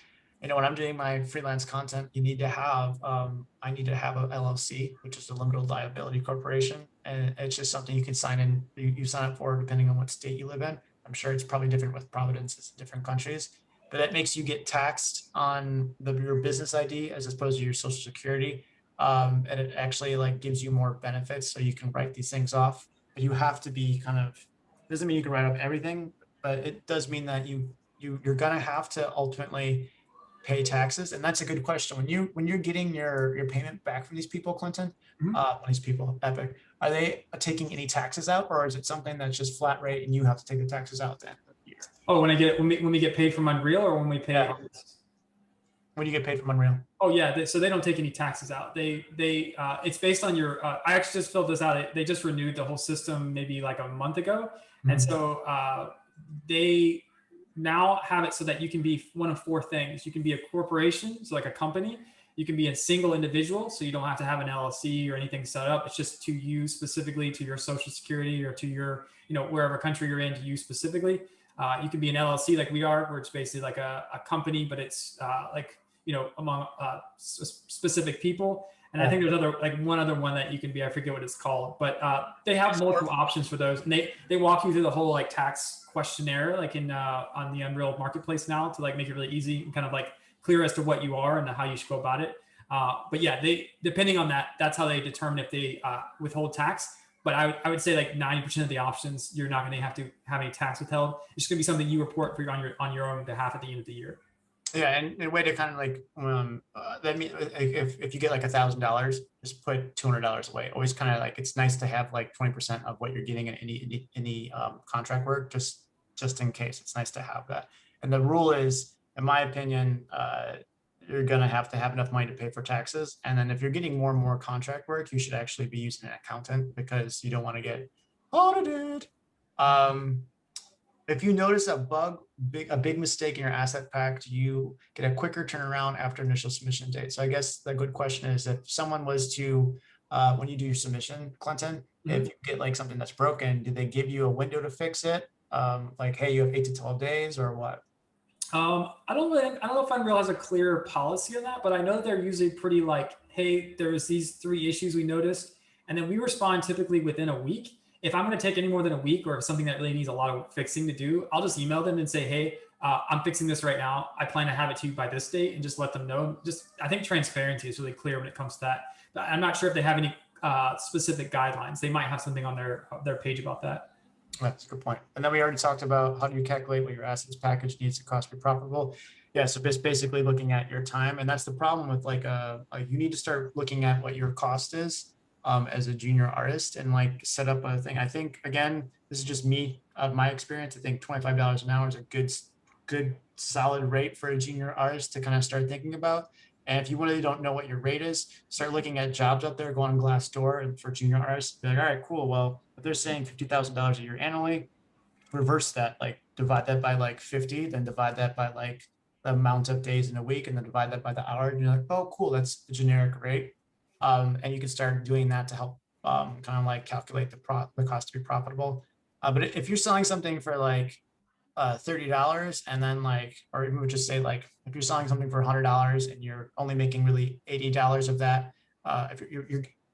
you know, when I'm doing my freelance content, you need to have, I need to have a LLC, which is a limited liability corporation. And it's just something you can sign in, you sign up for depending on what state you live in. I'm sure it's probably different with providences in different countries, but that makes you get taxed on your business ID as opposed to your social security. And it actually like gives you more benefits. So you can write these things off, but you have to be kind of, doesn't mean you can write off everything, but it does mean that you're going to have to ultimately pay taxes. And that's a good question. When you're getting your payment back from these people, Clinton, these people, Epic, are they taking any taxes out, or is it something that's just flat rate and you have to take the taxes out at the end of the year? Oh, when we get paid from Unreal, or when we pay? Yeah. When you get paid from Unreal? Oh yeah, so they don't take any taxes out. They it's based on your. I actually just filled this out. They just renewed the whole system maybe like a month ago, and so they now have it so that you can be one of four things. You can be a corporation, so like a company. You can be a single individual, so you don't have to have an LLC or anything set up. It's just to you specifically, to your social security or to your, you know, wherever country you're in, to you specifically. You can be an LLC like we are, where it's basically like a company, but it's like, you know, among specific people. And I think there's one other one that you can be, I forget what it's called, but they have multiple options for those. And they walk you through the whole like tax questionnaire, like in on the Unreal Marketplace now, to like make it really easy and kind of like clear as to what you are and how you should go about it. But yeah, depending on that, that's how they determine if they withhold tax. But I would say like 90% of the options, you're not going to have any tax withheld. It's going to be something you report for on your own behalf at the end of the year. Yeah, and a way to kind of like that mean if you get like $1,000, just put $200 away. Always kind of like, it's nice to have like 20% of what you're getting in any contract work, just in case. It's nice to have that. And the rule is, in my opinion, you're gonna have to have enough money to pay for taxes. And then if you're getting more and more contract work, you should actually be using an accountant, because you don't want to get audited. If you notice a big mistake in your asset pack, you get a quicker turnaround after initial submission date. So I guess the good question is, if someone was to, when you do your submission, Clinton, if you get like something that's broken, do they give you a window to fix it? Like, hey, you have 8 to 12 days or what? I don't know if Unreal has a clear policy on that, but I know they're usually pretty like, hey, there's these 3 issues we noticed, and then we respond typically within a week. If I'm going to take any more than a week, or something that really needs a lot of fixing to do, I'll just email them and say, hey, I'm fixing this right now. I plan to have it to you by this date, and just let them know. I think transparency is really clear when it comes to that. But I'm not sure if they have any specific guidelines. They might have something on their page about that. That's a good point. And then we already talked about how do you calculate what your assets package needs to cost to be profitable. Yeah, so just basically looking at your time, and that's the problem with like you need to start looking at what your cost is as a junior artist and like set up a thing. I think again, this is just me of my experience. I think $25 an hour is a good solid rate for a junior artist to kind of start thinking about. And if you really don't know what your rate is, start looking at jobs out there, go on Glassdoor and for junior artists, be like, all right, cool. Well, if they're saying $50,000 a year annually, reverse that, like divide that by like 50, then divide that by like the amount of days in a week, and then divide that by the hour. And you're like, oh, cool, that's the generic rate. And you can start doing that to help kind of like calculate the cost to be profitable. But if you're selling something for like $30 and then like, or we would just say like, if you're selling something for $100 and you're only making really $80 of that, if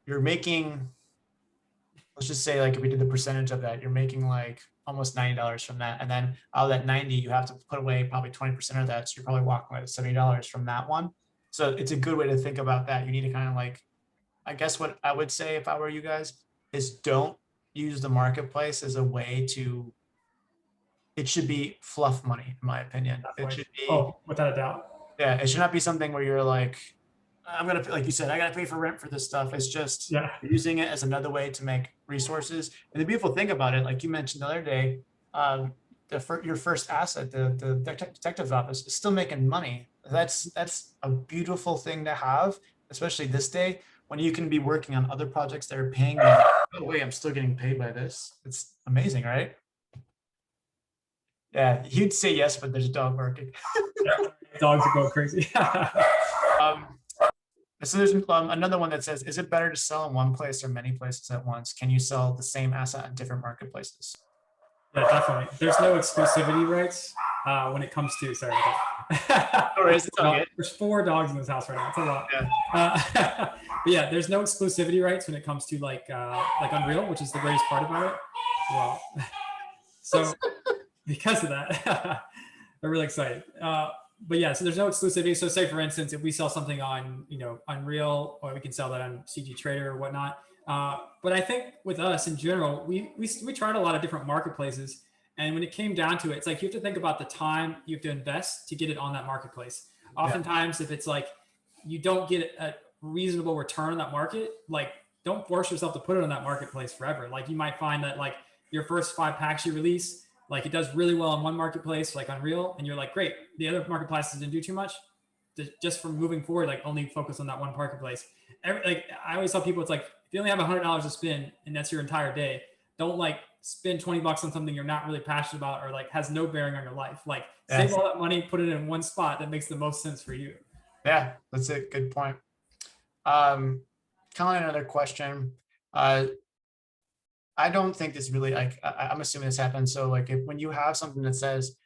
you're making, let's just say like if we did the percentage of that, you're making like almost $90 from that. And then out of that 90, you have to put away probably 20% of that. So you're probably walking away with $70 from that one. So it's a good way to think about that. You need to kind of like, I guess what I would say if I were you guys is don't use the marketplace as a way to, it should be fluff money, in my opinion. It should be, Oh, without a doubt. yeah, it should not be something where you're like, I'm gonna, like you said, I gotta pay for rent for this stuff. It's just using it as another way to make resources. And the beautiful thing about it, like you mentioned the other day, your first asset, the detective's office, is still making money. That's a beautiful thing to have, especially this day when you can be working on other projects that are paying you. Oh wait, I'm still getting paid by this. It's amazing, right? Yeah, he'd say yes, but there's a dog barking. Dogs are going crazy. So there's another one that says, is it better to sell in one place or many places at once? Can you sell the same asset in different marketplaces? Yeah, definitely. There's no exclusivity rights when it comes to, sorry. There's 4 dogs in this house right now. It's a lot. Yeah. But yeah, there's no exclusivity rights when it comes to like Unreal, which is the greatest part about it. Well, so because of that, I'm really excited. But yeah, so there's no exclusivity. So say for instance, if we sell something on, Unreal, or we can sell that on CG Trader or whatnot. But I think with us in general, we tried a lot of different marketplaces. And when it came down to it, it's like you have to think about the time you have to invest to get it on that marketplace. Oftentimes, if it's like you don't get a reasonable return on that market, like don't force yourself to put it on that marketplace forever. Like you might find that like your first 5 packs you release, like it does really well on one marketplace, like Unreal, and you're like, great, the other marketplaces didn't do too much. Just from moving forward, like only focus on that one marketplace. Like I always tell people, it's like if you only have $100 to spend and that's your entire day, don't like spend $20 on something you're not really passionate about or like has no bearing on your life. Like save all that money, put it in one spot that makes the most sense for you. Yeah, that's a good point. Kind of another question. I don't think this really, like, I'm assuming this happens. So like when you have something that says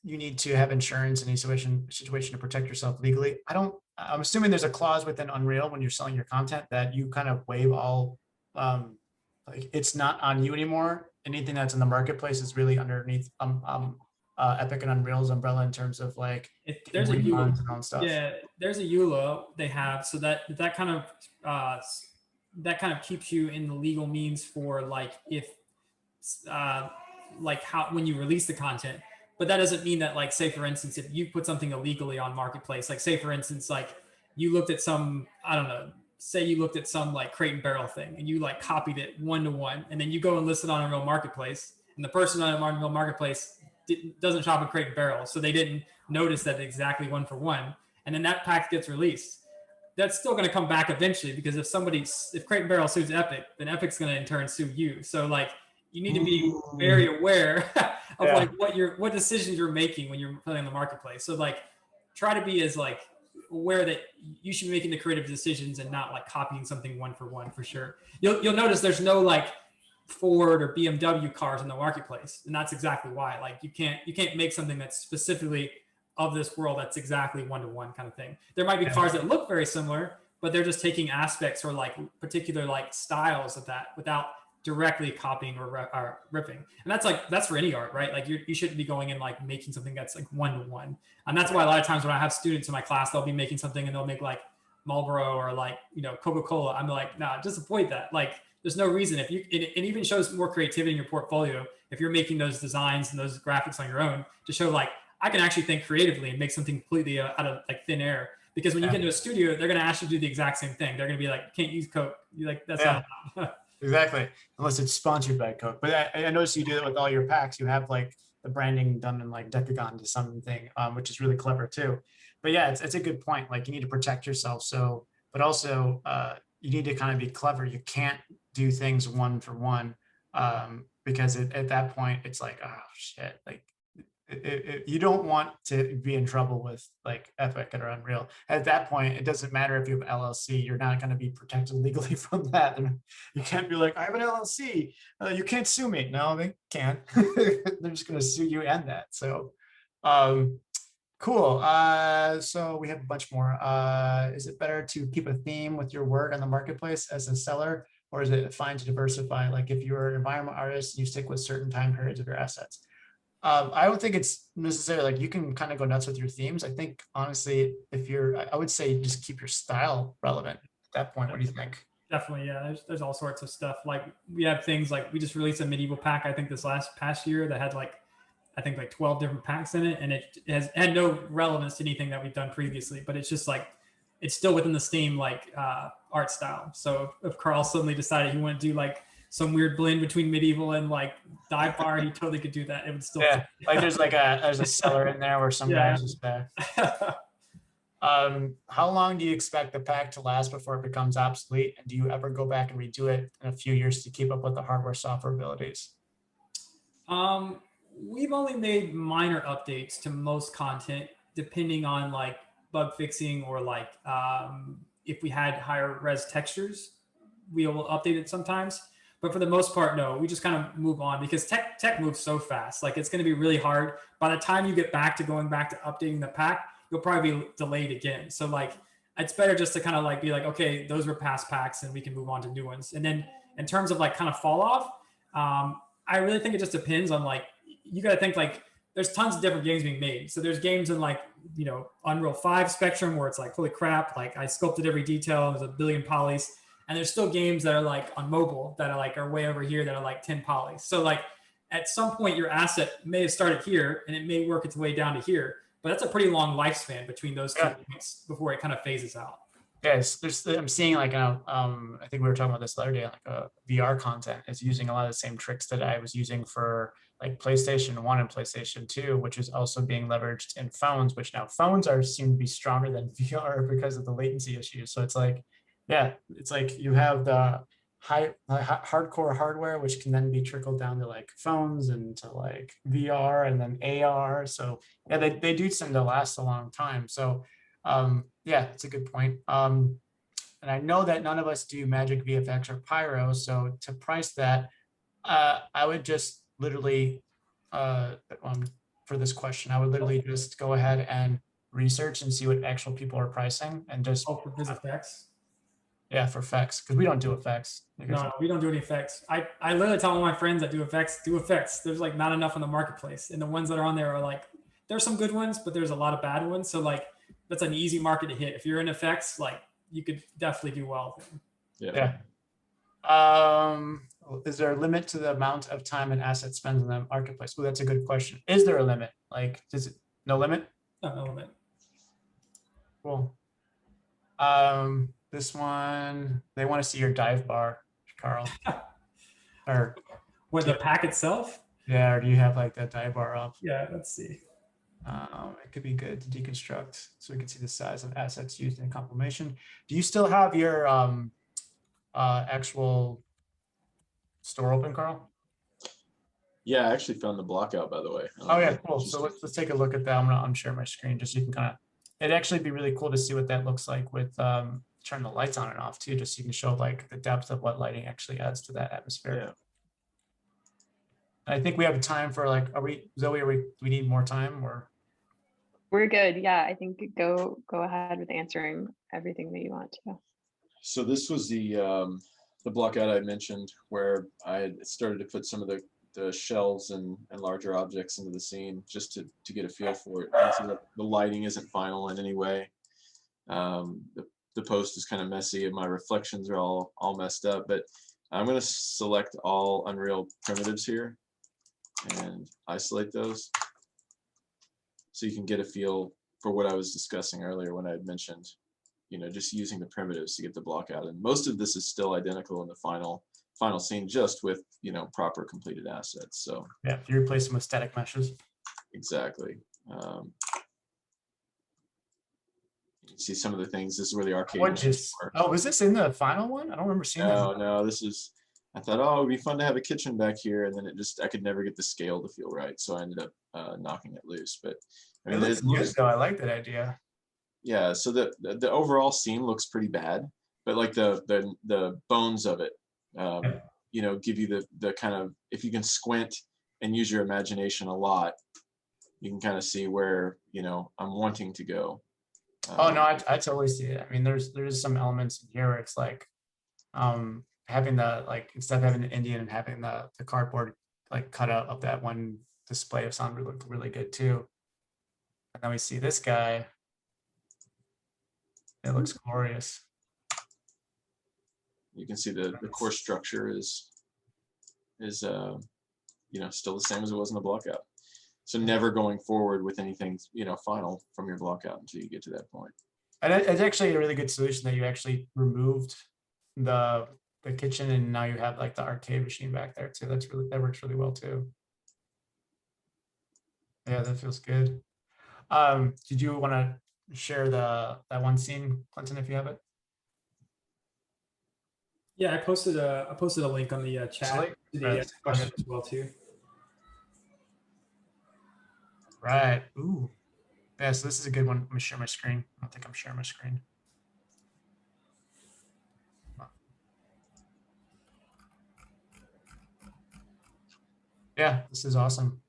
you need to have insurance in a situation to protect yourself legally, I'm assuming there's a clause within Unreal when you're selling your content that you kind of waive all, like it's not on you anymore. Anything that's in the marketplace is really underneath Epic and Unreal's umbrella in terms of like there's a EULA and stuff. Yeah, there's a EULA they have, so that kind of keeps you in the legal means for like if like how when you release the content. But that doesn't mean that, like, say for instance, if you put something illegally on marketplace, like say for instance, like you looked at some, I don't know, say you looked at some like Crate and Barrel thing and you like copied it 1-to-1, and then you go and list it on Unreal Marketplace, and the person on Unreal Marketplace doesn't shop at Crate and Barrel, so they didn't notice that exactly 1-for-1, and then that pack gets released. That's still going to come back eventually, because if Crate and Barrel sues Epic, then Epic's going to in turn sue you. So like you need to be very aware of like what decisions you're making when you're playing on the marketplace. So like try to be as like aware that you should be making the creative decisions and not like copying something 1-for-1 for sure. You'll notice there's no like Ford or BMW cars in the marketplace, and that's exactly why. Like you can't make something that's specifically of this world that's exactly 1-to-1 kind of thing. There might be cars that look very similar, but they're just taking aspects or like particular like styles of that without directly copying or ripping. And that's for any art, right? Like you shouldn't be going in like making something that's like 1-to-1. And that's why a lot of times when I have students in my class, they'll be making something and they'll make like Marlboro or like, Coca-Cola. I'm like, nah, just avoid that. Like there's no reason if you, it even shows more creativity in your portfolio if you're making those designs and those graphics on your own to show like, I can actually think creatively and make something completely out of like thin air. Because when you get into a studio, they're going to ask you to do the exact same thing. They're going to be like, can't use Coke. You're like, that's not allowed. Exactly. Unless it's sponsored by Coke. But I noticed you do it with all your packs. You have like the branding done in like Dekogon to something, which is really clever too. But yeah, it's a good point. Like you need to protect yourself. So, but also you need to kind of be clever. You can't do things one for one because at that point it's like, oh shit, like you don't want to be in trouble with like Epic or Unreal. At that point, it doesn't matter if you have LLC, you're not going to be protected legally from that. And you can't be like, I have an LLC, you can't sue me. No, they can't. They're just going to sue you and that. So cool. So we have a bunch more. Is it better to keep a theme with your work on the marketplace as a seller, or is it fine to diversify? Like if you're an environment artist, you stick with certain time periods of your assets. I don't think it's necessarily like you can kind of go nuts with your themes. I think honestly, if you're, I would say just keep your style relevant at that point. What do you think? Definitely, yeah. There's all sorts of stuff. Like we have things like we just released a medieval pack. I think this past year that had like I think like 12 different packs in it, and it has had no relevance to anything that we've done previously. But it's just like it's still within the same like art style. So if Carl suddenly decided he wanted to do like some weird blend between medieval and like dive bar, he totally could do that. It would still like there's a cellar in there where some guys just back. How long do you expect the pack to last before it becomes obsolete? And do you ever go back and redo it in a few years to keep up with the hardware software abilities? We've only made minor updates to most content, depending on like bug fixing or like if we had higher res textures, we will update it sometimes. But for the most part, no, we just kind of move on because tech moves so fast. Like it's going to be really hard. By the time you get back to going back to updating the pack, you'll probably be delayed again. So like, it's better just to kind of like be like, okay, those were past packs and we can move on to new ones. And then in terms of like kind of fall off, I really think it just depends on like, you got to think like there's tons of different games being made. So there's games in like, you know, Unreal 5 spectrum where it's like, holy crap, like I sculpted every detail, there's a billion polys. And there's still games that are like on mobile that are way over here that are like 10 polys. So like at some point your asset may have started here and it may work its way down to here, but that's a pretty long lifespan between those two points before it kind of phases out. Yes, I'm seeing like I think we were talking about this the other day, like VR content is using a lot of the same tricks that I was using for like PlayStation 1 and PlayStation 2, which is also being leveraged in phones, which now phones seem to be stronger than VR because of the latency issues. So it's like, yeah, it's like you have the hardcore hardware, which can then be trickled down to like phones and to like VR and then AR. So yeah, they do tend to last a long time. So yeah, it's a good point. And I know that none of us do Magic VFX or Pyro. So to price that, I would just literally, for this question, I would literally just go ahead and research and see what actual people are pricing and just. Oh, for effects? Yeah, for effects, because we don't do effects. No, we don't do any effects. I literally tell all my friends that do effects. There's like not enough on the marketplace. And the ones that are on there are like, there's some good ones, but there's a lot of bad ones. So like, that's an easy market to hit. If you're in effects, like you could definitely do well. Yeah. Is there a limit to the amount of time and asset spent in the marketplace? Well, that's a good question. Is there a limit? Like, is it no limit? No limit. Cool. This one, they want to see your dive bar, Carl. Or with the pack itself? Yeah, or do you have like that dive bar up? Yeah, let's see. It could be good to deconstruct so we can see the size of assets used in compilation. Do you still have your actual store open, Carl? Yeah, I actually found the block out, by the way. Oh yeah, cool. So let's take a look at that. I'm gonna unshare my screen just so you can kind of. It'd actually be really cool to see what that looks like with turn the lights on and off too, just so you can show like the depth of what lighting actually adds to that atmosphere. Yeah. I think we have time for like, Zoe, do we need more time or? We're good. Yeah, I think go ahead with answering everything that you want to. So this was the block out I mentioned where I had started to put some of the shells and larger objects into the scene just to get a feel for it. So the lighting isn't final in any way. The post is kind of messy and my reflections are all messed up, but I'm going to select all Unreal primitives here and isolate those so you can get a feel for what I was discussing earlier when I had mentioned, just using the primitives to get the block out. And most of this is still identical in the final scene, just with, proper completed assets. So yeah, you replace them with static meshes. exactly. You can see some of the things. This is where the arcade machines work. Oh, was this in the final one? I don't remember seeing that. No, this is, I thought, oh, it'd be fun to have a kitchen back here, and then I could never get the scale to feel right, so I ended up knocking it loose. But I mean, It looks good though. I like that idea. yeah. So the overall scene looks pretty bad, but like the bones of it, give you the kind of, if you can squint and use your imagination a lot, you can kind of see where I'm wanting to go. Oh no, I totally see it. I mean, there's some elements in here where it's like, having the, like, instead of having the Indian and having the cardboard like cut out of that one display of sound looked really good too. And then we see this guy. It looks glorious. You can see the core structure is still the same as it was in the blockout. So never going forward with anything final from your blockout until you get to that point. And it's actually a really good solution that you actually removed the kitchen and now you have like the arcade machine back there too. That works really well too. Yeah, that feels good. Did you want to share that one scene, Clinton, if you have it? Yeah, I posted a link on the chat to the question as well too. Right. Ooh. Yeah, so this is a good one. Let me share my screen. I don't think I'm sharing my screen. Yeah, this is awesome.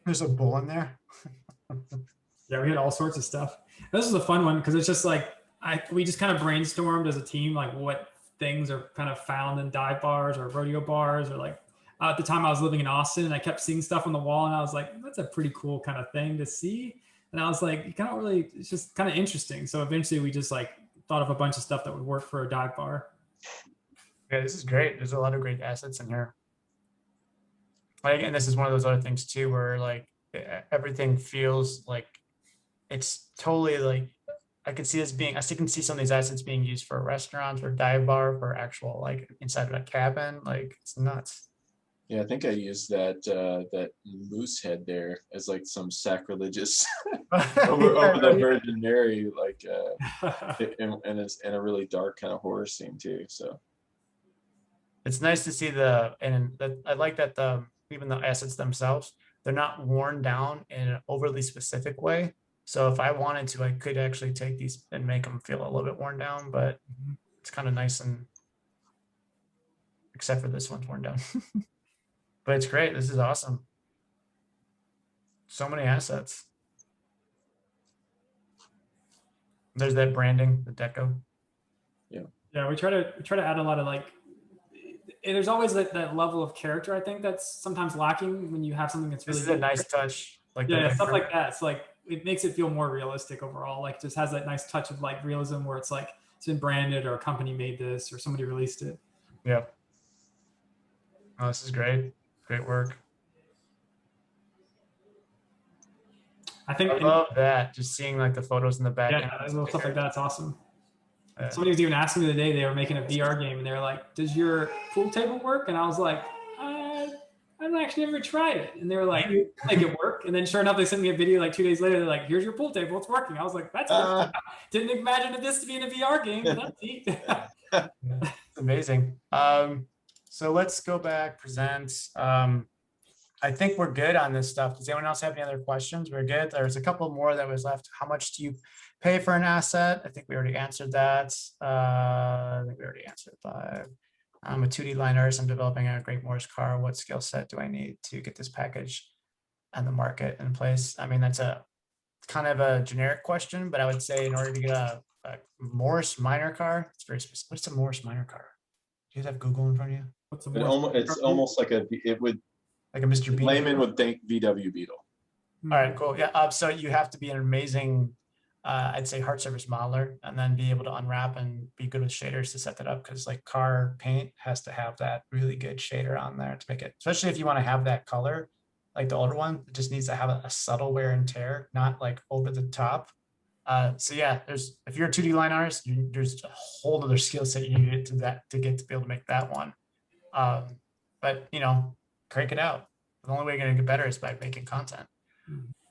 There's a bull in there. Yeah, we had all sorts of stuff. This was a fun one because it's just like we just kind of brainstormed as a team, like what things are kind of found in dive bars or rodeo bars, or like at the time I was living in Austin and I kept seeing stuff on the wall and I was like, that's a pretty cool kind of thing to see. And I was like, you can't really, it's just kind of interesting. So eventually we just like thought of a bunch of stuff that would work for a dive bar. Yeah, this is great. There's a lot of great assets in here. Like, and this is one of those other things too, where like everything feels like it's totally like, I can see some of these assets being used for restaurants, for dive bar, for actual like inside of a cabin. Like it's nuts. Yeah, I think I used that moose head there as like some sacrilegious over the Virgin Mary, like and a really dark kind of horror scene too. So it's nice to see I like that even the assets themselves, they're not worn down in an overly specific way. So if I wanted to, I could actually take these and make them feel a little bit worn down, but it's kind of nice, and except for this one's worn down. But it's great. This is awesome. So many assets. There's that branding, the deco. Yeah, we try to add a lot of like, there's always that level of character, I think, that's sometimes lacking when you have something that's really This is a nice touch. Like yeah, stuff like that. It's like it makes it feel more realistic overall. Like it just has that nice touch of like realism where it's like it's been branded or a company made this or somebody released it. Yeah. Oh, this is great. Great work. I think I love that. Just seeing like the photos in the back. Yeah, little stuff like that's awesome. Somebody was even asking me the day they were making a VR game and they were like, "Does your pool table work?" And I was like, "I've actually never tried it." And they were like, "Make it work." And then sure enough, they sent me a video like 2 days later. They're like, "Here's your pool table. It's working." I was like, "That's didn't imagine this to be in a VR game." But that's neat. It's amazing. So let's go back, present. I think we're good on this stuff. Does anyone else have any other questions? We're good. There's a couple more that was left. How much do you pay for an asset? I think we already answered that. I think we already answered 5. I'm a 2D line artist. I'm developing a great Morse car. What skill set do I need to get this package on the market in place? I mean, that's a kind of a generic question, but I would say in order to get a Morse minor car, it's very specific. What's a Morse minor car? Do you guys have Google in front of you? What's a it's almost like it would. Like a Mr. Bean. Layman would think VW Beetle. All right, cool. Yeah. So you have to be an amazing I'd say heart surface modeler, and then be able to unwrap and be good with shaders to set that up. Because like car paint has to have that really good shader on there to make it, especially if you want to have that color, like the older one, it just needs to have a subtle wear and tear, not like over the top. So yeah, if you're a 2D line artist, there's a whole other skill set you need to get to be able to make that one. But you know, crank it out. The only way you're gonna get better is by making content.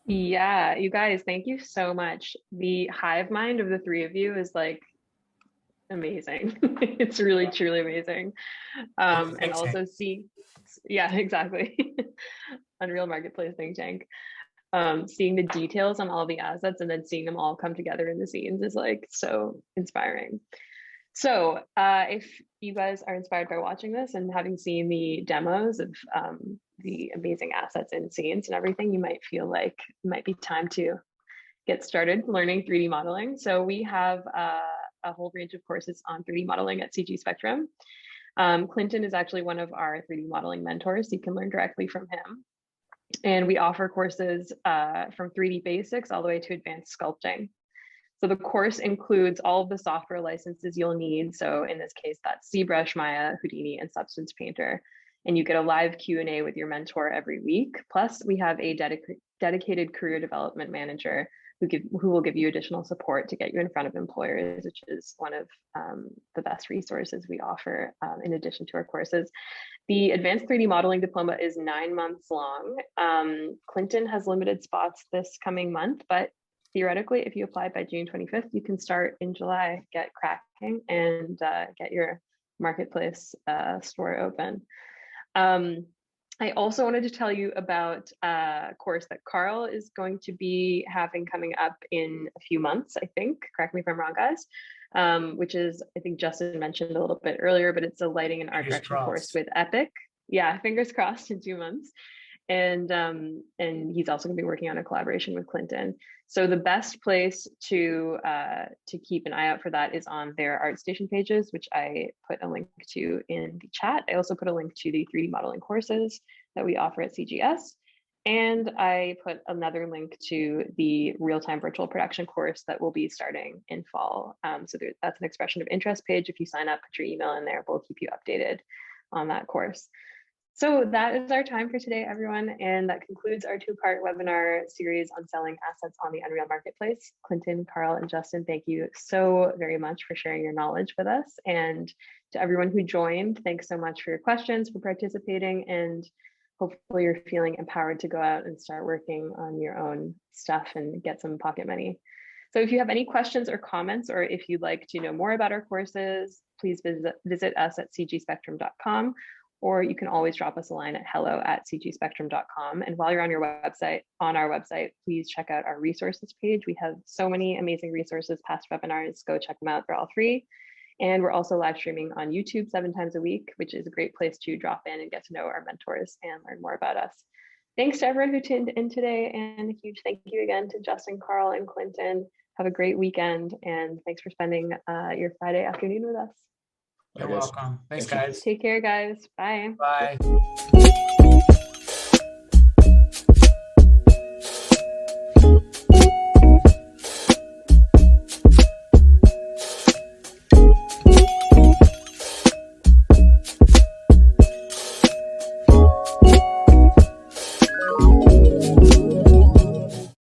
Yeah, you guys, thank you so much. The hive mind of the three of you is like amazing. It's really truly amazing. And think also yeah, exactly. Unreal Marketplace think tank. Seeing the details on all the assets and then seeing them all come together in the scenes is like so inspiring. So if you guys are inspired by watching this and having seen the demos of the amazing assets and scenes and everything, you might feel like it might be time to get started learning 3D modeling. So we have a whole range of courses on 3D modeling at CG Spectrum. Clinton is actually one of our 3D modeling mentors. You can learn directly from him. And we offer courses from 3D basics all the way to advanced sculpting. So the course includes all of the software licenses you'll need. So in this case, that's ZBrush, Maya, Houdini, and Substance Painter. And you get a live Q&A with your mentor every week. Plus, we have a dedicated career development manager who will give you additional support to get you in front of employers, which is one of the best resources we offer in addition to our courses. The Advanced 3D Modeling Diploma is 9 months long. Clinton has limited spots this coming month, but theoretically, if you apply by June 25th, you can start in July, get cracking and get your marketplace store open. I also wanted to tell you about a course that Carl is going to be having coming up in a few months, I think. Correct me if I'm wrong, guys. Which is, I think Justin mentioned a little bit earlier, but it's a lighting and art direction course with Epic. Yeah, fingers crossed in 2 months. And he's also going to be working on a collaboration with Clinton. So the best place to keep an eye out for that is on their ArtStation pages, which I put a link to in the chat. I also put a link to the 3D modeling courses that we offer at CGS. And I put another link to the real-time virtual production course that will be starting in fall. So that's an expression of interest page. If you sign up, put your email in there, we'll keep you updated on that course. So that is our time for today, everyone. And that concludes our 2-part webinar series on selling assets on the Unreal Marketplace. Clinton, Carl, and Justin, thank you so very much for sharing your knowledge with us. And to everyone who joined, thanks so much for your questions, for participating, and hopefully you're feeling empowered to go out and start working on your own stuff and get some pocket money. So if you have any questions or comments, or if you'd like to know more about our courses, please visit us at cgspectrum.com. Or you can always drop us a line at hello@cgspectrum.com. And while you're on our website, please check out our resources page. We have so many amazing resources, past webinars. Go check them out. They're all free. And we're also live streaming on YouTube 7 times a week, which is a great place to drop in and get to know our mentors and learn more about us. Thanks to everyone who tuned in today. And a huge thank you again to Justin, Carl, and Clinton. Have a great weekend. And thanks for spending your Friday afternoon with us. You're welcome. Thanks, guys. Take care, guys. Bye. Bye.